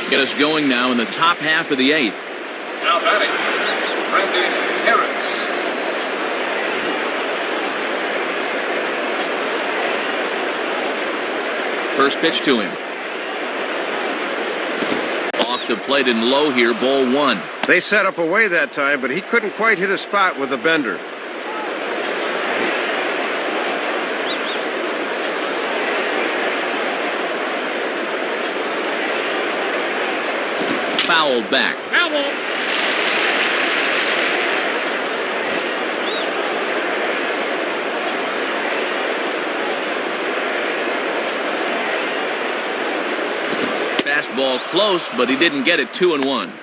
get us going now in the top half of the 8th. Now batting, Brendan Harris. First pitch to him. Off the plate and low here, ball 1. They set up away that time, but he couldn't quite hit a spot with a bender. Fouled back. Fastball close, but he didn't get it. 2-1.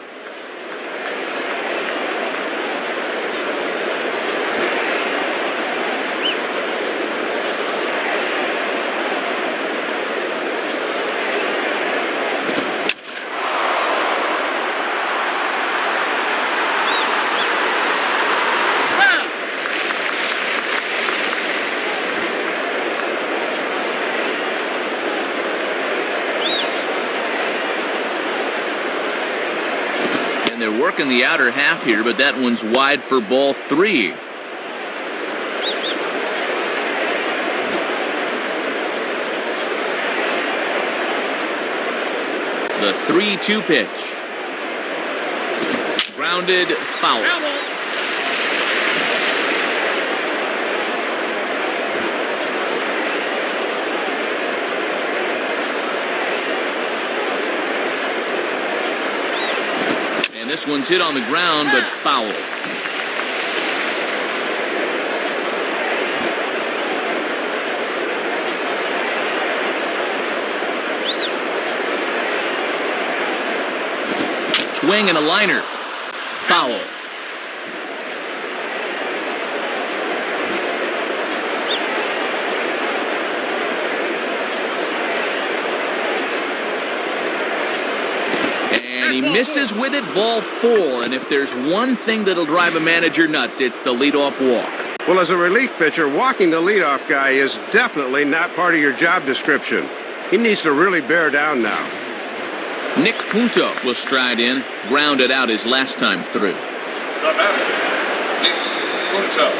They're working the outer half here, but that one's wide for ball 3. The 3-2 pitch. Grounded, foul. And this one's hit on the ground, but foul. Swing and a liner. Foul. And he misses with it, ball 4. And if there's one thing that'll drive a manager nuts, it's the leadoff walk. Well, as a relief pitcher, walking the leadoff guy is definitely not part of your job description. He needs to really bear down now. Nick Punto will stride in, grounded out his last time through. The batter, Nick Punto.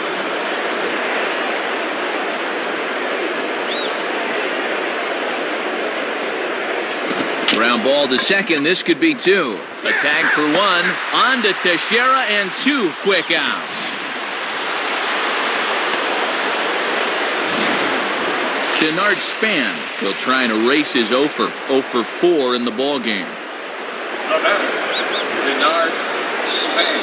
Ground ball to second. This could be 2. A tag for 1. On to Teixeira and 2 quick outs. Denard Span will try and erase his 0 for 4 in the ball game. The batter, Denard Span.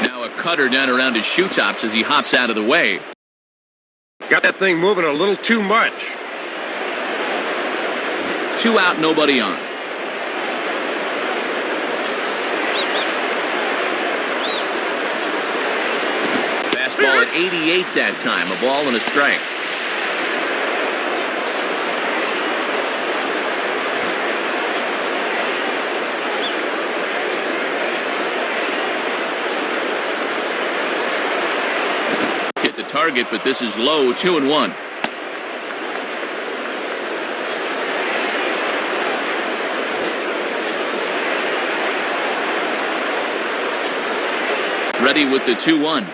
Now a cutter down around his shoe tops as he hops out of the way. Got that thing moving a little too much. 2 out, nobody on. Fastball at 88 that time. A ball and a strike. Hit the target, but this is low. 2-1. Ready with the 2-1.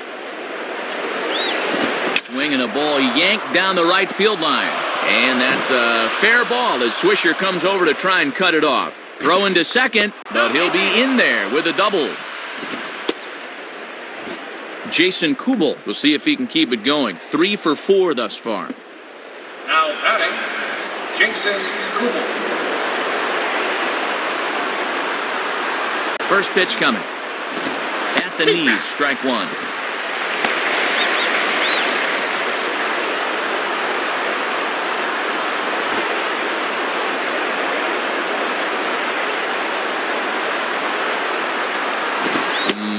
Swinging a ball yanked down the right field line. And that's a fair ball as Swisher comes over to try and cut it off. Throw into second, but he'll be in there with a double. Jason Kubel will see if he can keep it going. 3 for 4 thus far. Now batting, Jason Kubel. First pitch coming. At the knees, strike 1.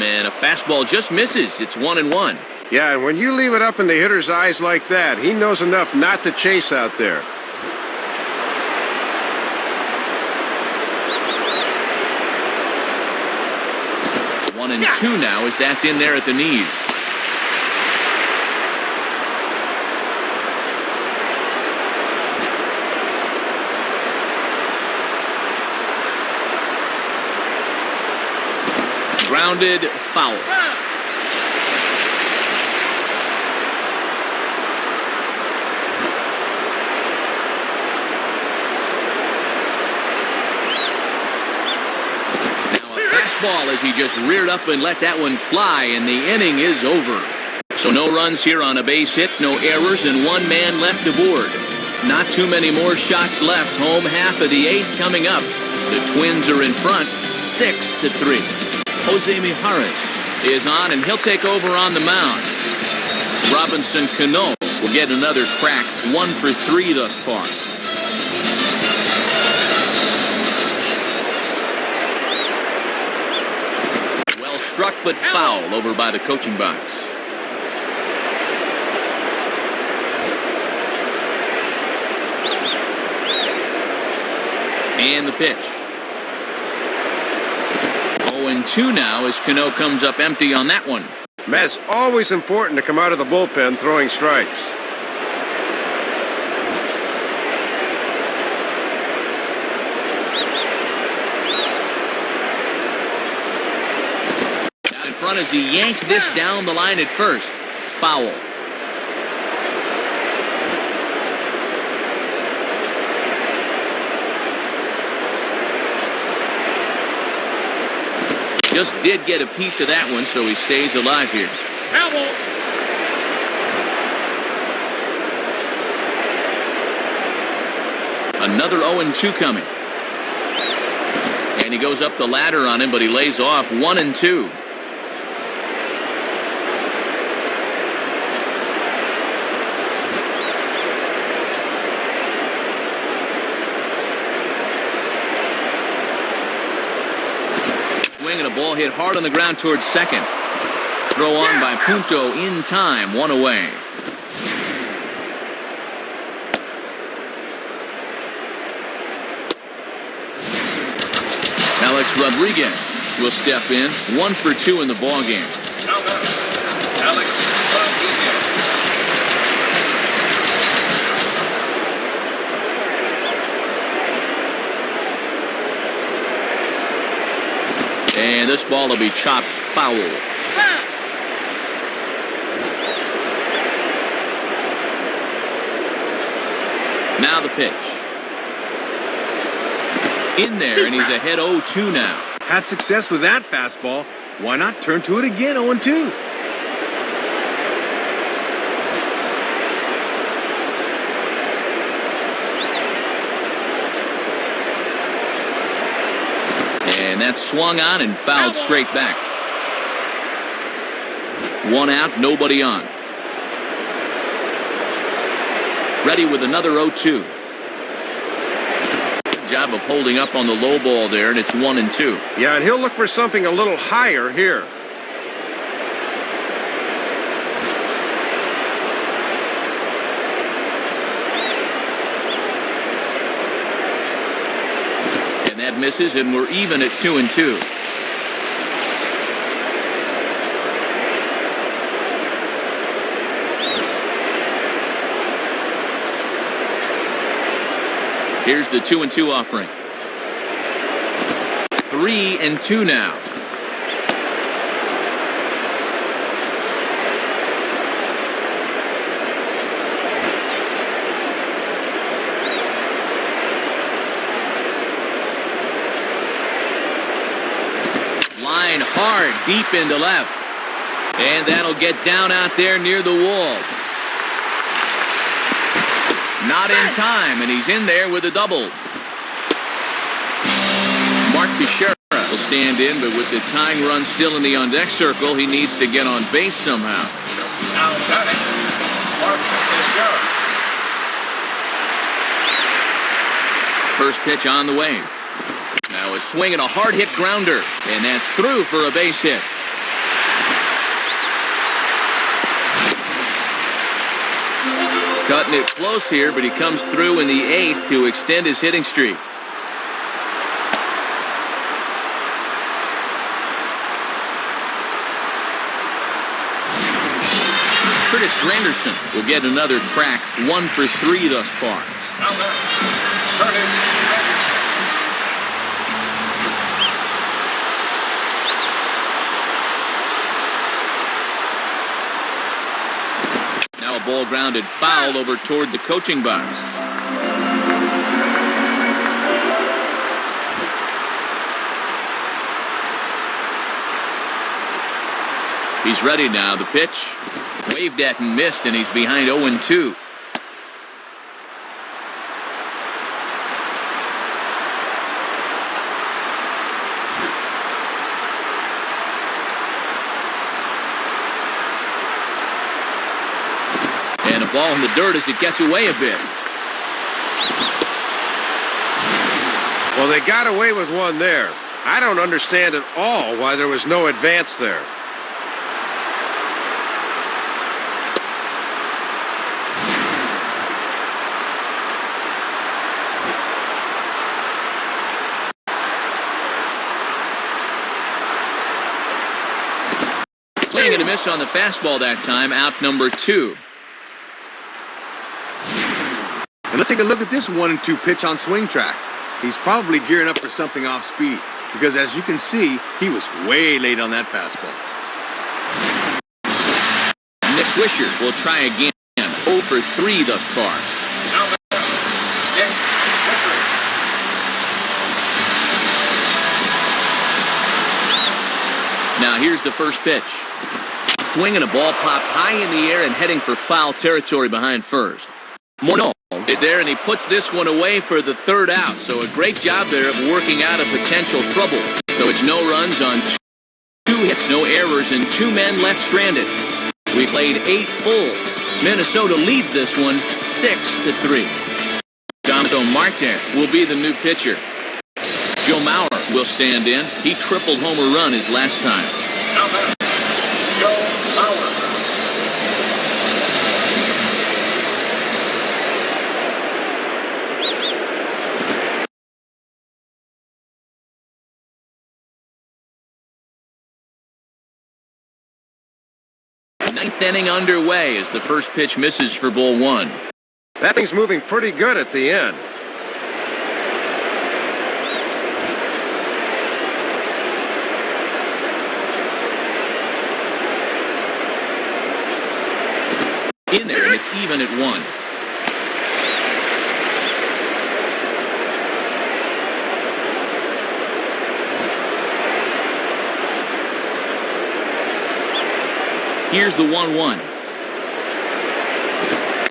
And a fastball just misses. It's 1-1. Yeah, and when you leave it up in the hitter's eyes like that, he knows enough not to chase out there. 1-2 now as that's in there at the knees. Grounded, foul. Ball as he just reared up and let that one fly, and the inning is over. So no runs here on a base hit, no errors, and 1 man left aboard. Not too many more shots left. Home half of the 8th coming up. The Twins are in front, 6-3. Jose Mijares is on, and he'll take over on the mound. Robinson Cano will get another crack, 1 for 3 thus far. Struck but foul over by the coaching box. And the pitch. 0-2 now as Cano comes up empty on that one. Matt, it's always important to come out of the bullpen throwing strikes. As he yanks this down the line at first. Foul. Just did get a piece of that one, so he stays alive here. Another 0-2 coming. And he goes up the ladder on him, but he lays off. 1-2. And a ball hit hard on the ground towards second. Throw on by Punto in time, 1 away. Alex Rodriguez will step in, 1 for 2 in the ball game. Alex Rodriguez. And this ball will be chopped foul. Now the pitch. In there, and he's ahead 0-2 now. Had success with that fastball. Why not turn to it again 0-2? And that's swung on and fouled straight back. 1 out, nobody on. Ready with another 0-2. Good job of holding up on the low ball there, and it's 1-2. Yeah, and he'll look for something a little higher here. That misses, and we're even at 2-2. Here's the 2-2 offering. 3-2 now. hard deep into left. And that'll get down out there near the wall. Not in time, and he's in there with a double. Mark Teixeira will stand in, but with the tying run still in the on-deck circle, he needs to get on base somehow. Now batting, Mark Teixeira. First pitch on the way. Now a swing and a hard-hit grounder, and that's through for a base hit. Cutting it close here, but he comes through in the 8th to extend his hitting streak. Curtis Granderson will get another crack, 1 for 3 thus far. Now that's Curtis Granderson. Now a ball grounded foul over toward the coaching box. He's ready now. The pitch waved at and missed, and he's behind 0-2. And a ball in the dirt as it gets away a bit. Well, they got away with one there. I don't understand at all why there was no advance there. Swing and a miss on the fastball that time, out number 2. And let's take a look at this 1-2 pitch on swing track. He's probably gearing up for something off speed, because as you can see, he was way late on that fastball. Nick Swisher will try again. 0 for 3 thus far. Now batting, Nick Swisher. Now here's the first pitch. Swinging, a ball popped high in the air and heading for foul territory behind first. Morneau is there, and he puts this one away for the 3rd out. So a great job there of working out a potential trouble. So it's no runs on 2 hits, no errors, and 2 men left stranded. We played 8 full. Minnesota leads this one 6-3. Domso Marte will be the new pitcher. Joe Mauer will stand in. He tripled homer run his last time. Now batting, Joe Mauer. Ninth inning underway as the first pitch misses for ball 1. That thing's moving pretty good at the end. In there, and it's even at 1. Here's the 1-1.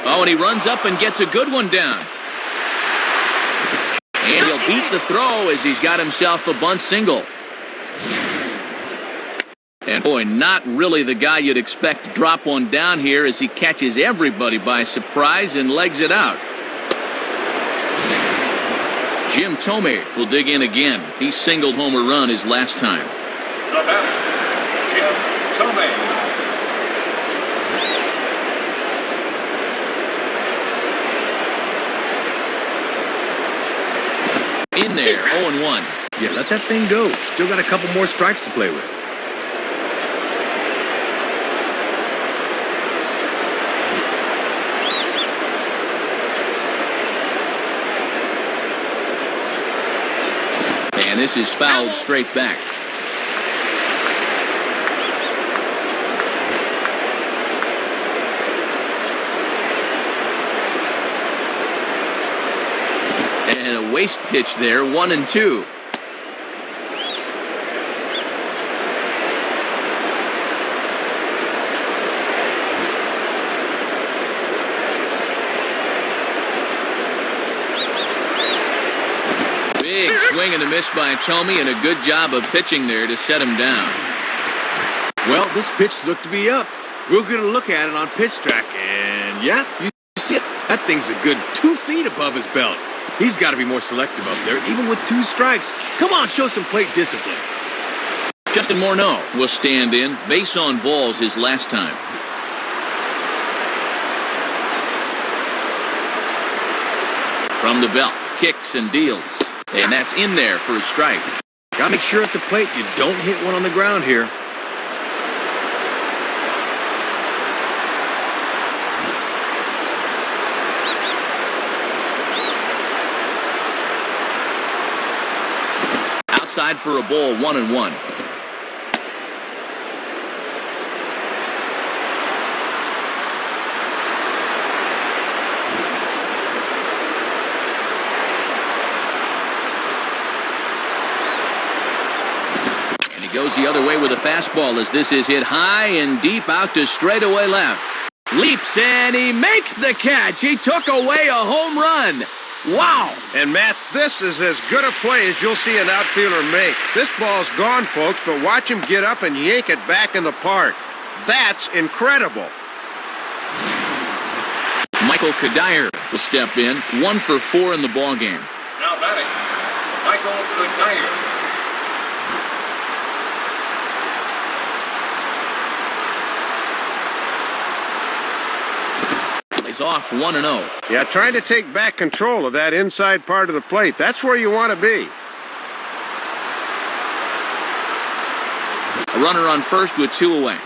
Oh, and he runs up and gets a good one down. And he'll beat the throw as he's got himself a bunt single. And boy, not really the guy you'd expect to drop one down here as he catches everybody by surprise and legs it out. Jim Thome will dig in again. He singled homer run his last time. The batter, Jim Thome. In there, 0-1. Yeah, let that thing go. Still got a couple more strikes to play with. And this is fouled straight back. And a waste pitch there, 1-2. Swing and a miss by Tomey, and a good job of pitching there to set him down. Well, this pitch looked to be up. We'll get a look at it on pitch track, and yeah, you see it. That thing's a good 2 feet above his belt. He's got to be more selective up there, even with 2 strikes. Come on, show some plate discipline. Justin Morneau will stand in. Base on balls his last time. From the belt, kicks and deals. And that's in there for a strike. Gotta make sure at the plate you don't hit one on the ground here. Outside for a ball, 1-1. Goes the other way with a fastball as this is hit high and deep out to straightaway left. Leaps and he makes the catch. He took away a home run. Wow. And Matt, this is as good a play as you'll see an outfielder make. This ball's gone, folks, but watch him get up and yank it back in the park. That's incredible. Michael Kadire will step in. 1 for 4 in the ballgame. Now batting, Michael Kadire. Off 1-0. Yeah, trying to take back control of that inside part of the plate. That's where you want to be. A runner on first with 2 away.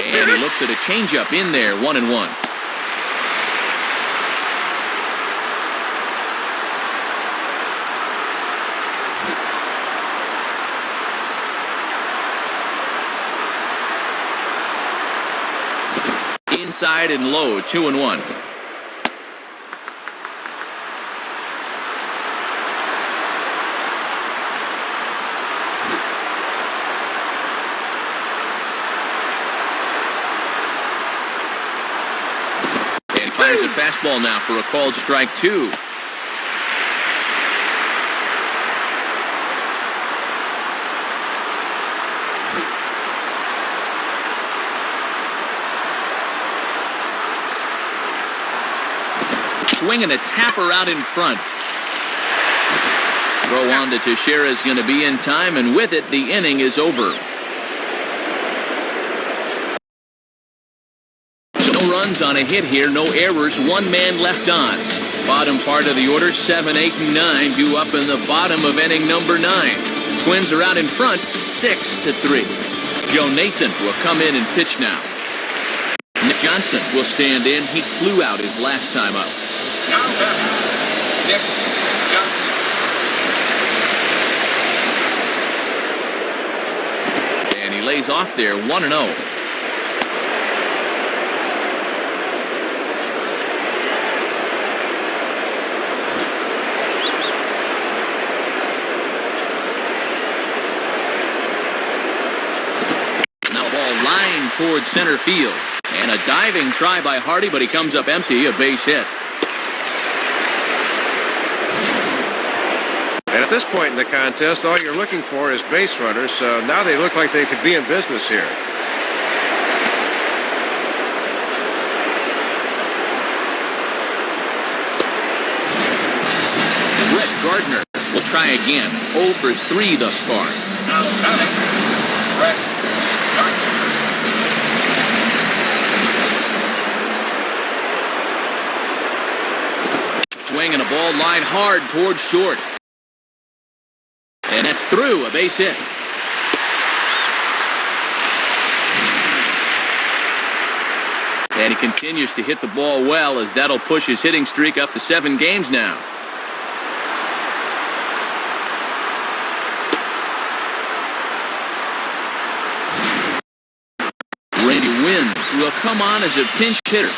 And he looks at a changeup in there, 1-1. Inside and low, 2-1. And fires a fastball now for a called strike 2. Swing and a tapper out in front. Throw on to Teixeira is going to be in time, and with it, the inning is over. No runs on a hit here, no errors, 1 man left on. Bottom part of the order, 7, 8, and 9 due up in the bottom of inning number 9. Twins are out in front, 6-3. Joe Nathan will come in and pitch now. Nick Johnson will stand in. He flew out his last time up. Now batting, Nick Johnson. And he lays off there, 1-0. Line towards center field. And a diving try by Hardy, but he comes up empty, a base hit. And at this point in the contest, all you're looking for is base runners, so now they look like they could be in business here. Brett Gardner will try again. 0 for 3 thus far. Now batting, Brett Gardner. Swing and a ball line hard towards short. And that's through, a base hit. And he continues to hit the ball well, as that'll push his hitting streak up to 7 games now. Randy Wynn will come on as a pinch hitter.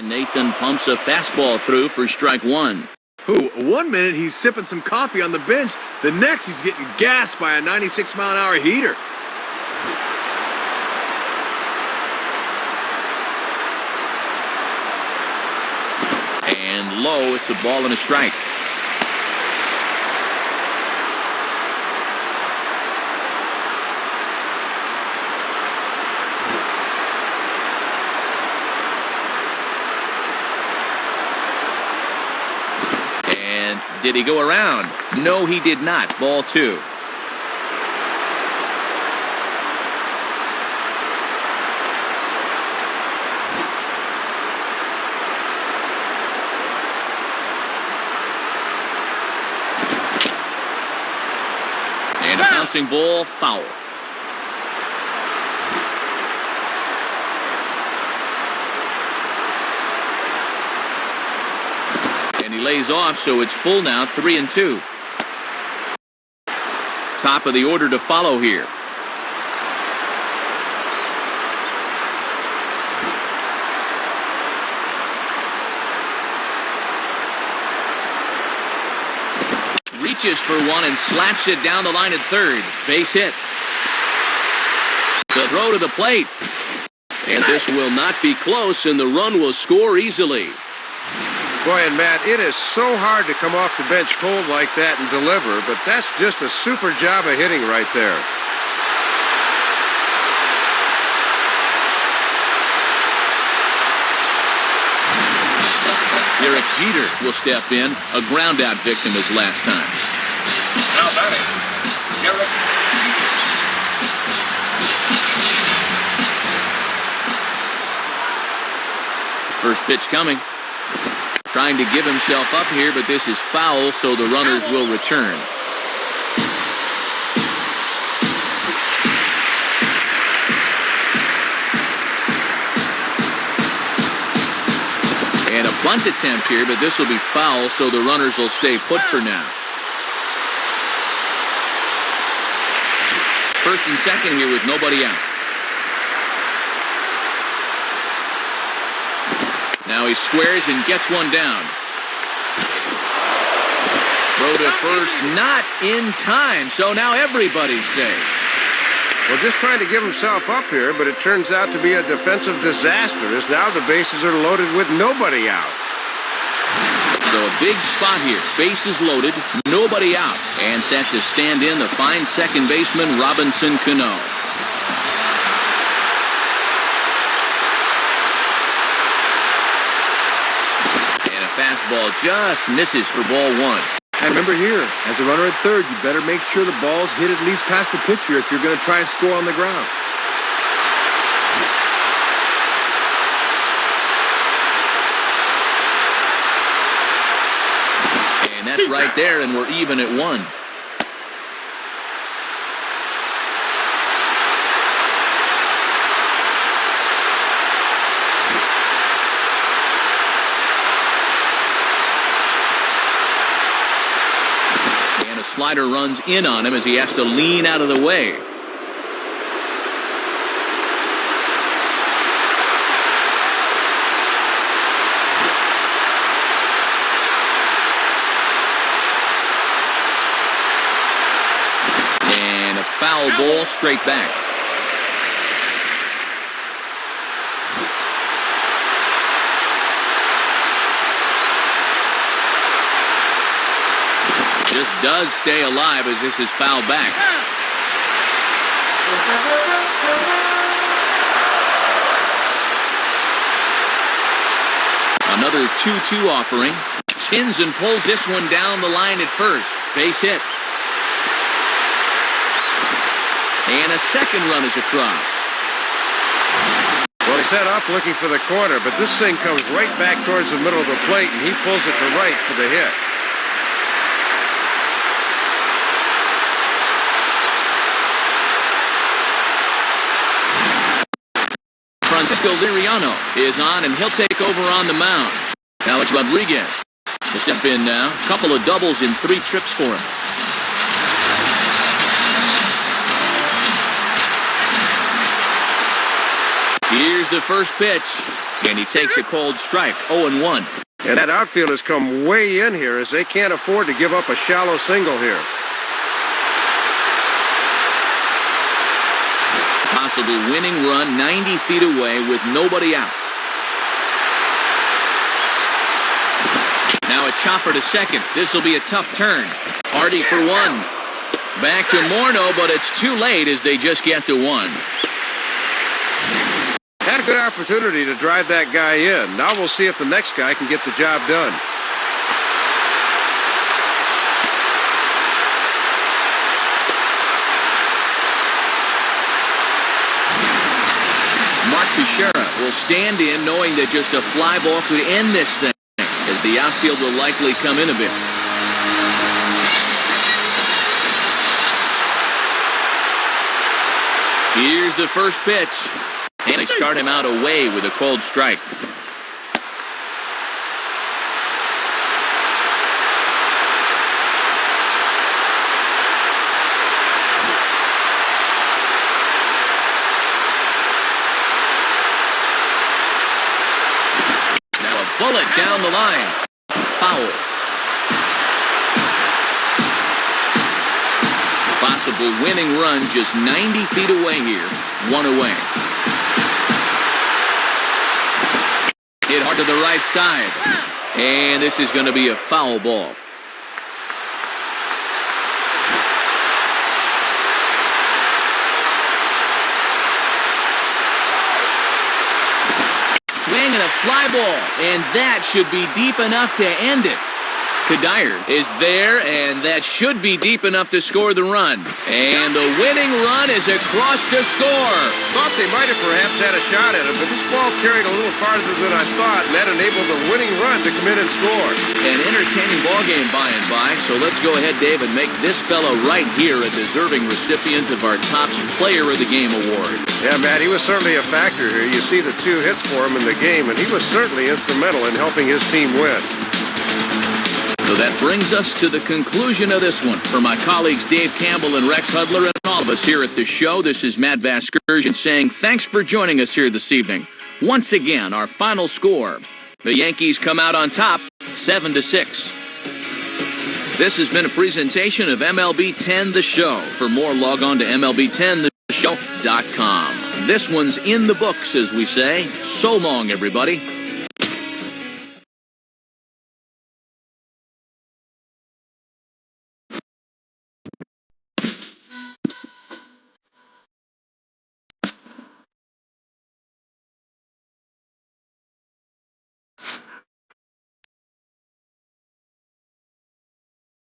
Nathan pumps a fastball through for strike 1. Who? 1 minute he's sipping some coffee on the bench. The next he's getting gassed by a 96-mile-an-hour heater. And low, it's a ball and a strike. And did he go around? No, he did not. Ball 2. And a bouncing ball, foul. And he lays off, so it's full now, 3-2. Top of the order to follow here. Reaches for one and slaps it down the line at third. Base hit. The throw to the plate. And this will not be close, and the run will score easily. Boy, and Matt, it is so hard to come off the bench cold like that and deliver, but that's just a super job of hitting right there. Derek Jeter will step in, a ground-out victim his last time. Now batting, Derek Jeter. First pitch coming. Trying to give himself up here, but this is foul, so the runners will return. And a bunt attempt here, but this will be foul, so the runners will stay put for now. First and second here with nobody out. Now he squares and gets one down. Throw to first, not in time, so now everybody's safe. Well, just trying to give himself up here, but it turns out to be a defensive disaster as now the bases are loaded with nobody out. So a big spot here. Bases loaded, nobody out. And set to stand in the fine second baseman, Robinson Cano. And a fastball just misses for ball 1. And remember here, as a runner at third, you better make sure the ball's hit at least past the pitcher if you're going to try and score on the ground. And that's right there, and we're even at 1. Slider runs in on him as he has to lean out of the way. And a foul ball straight back. Just does stay alive as this is fouled back. Another 2-2 offering. Spins and pulls this one down the line at first. Base hit. And a second run is across. Well, he set up looking for the corner, but this thing comes right back towards the middle of the plate, and he pulls it to right for the hit. Francisco Liriano is on, and he'll take over on the mound. Alex Rodriguez will step in now. Couple of doubles in 3 trips for him. Here's the first pitch, and he takes a cold strike, 0-1. And that outfield has come way in here as they can't afford to give up a shallow single here. Possible winning run 90 feet away with nobody out. Now a chopper to second. This will be a tough turn. Hardy for one. Back to Morneau, but it's too late as they just get to one. Had a good opportunity to drive that guy in. Now we'll see if the next guy can get the job done. Mark Teixeira will stand in knowing that just a fly ball could end this thing, as the outfield will likely come in a bit. Here's the first pitch. And they start him out away with a cold strike. Now a bullet down the line. Foul. Possible winning run just 90 feet away here. One away. Hit hard to the right side. And this is going to be a foul ball. Swing and a fly ball. And that should be deep enough to end it. Kadire is there, and that should be deep enough to score the run. And the winning run is across to score. Thought they might have perhaps had a shot at it, but this ball carried a little farther than I thought, and that enabled the winning run to come in and score. An entertaining ball game by and by, so let's go ahead, Dave, and make this fella right here a deserving recipient of our Topps Player of the Game award. Yeah, Matt, he was certainly a factor here. You see the 2 hits for him in the game, and he was certainly instrumental in helping his team win. So that brings us to the conclusion of this one. For my colleagues Dave Campbell and Rex Hudler and all of us here at the show, this is Matt Vasgersian saying thanks for joining us here this evening. Once again, our final score. The Yankees come out on top, 7-6. This has been a presentation of MLB 10 The Show. For more, log on to MLB10theshow.com. This one's in the books, as we say. So long, everybody.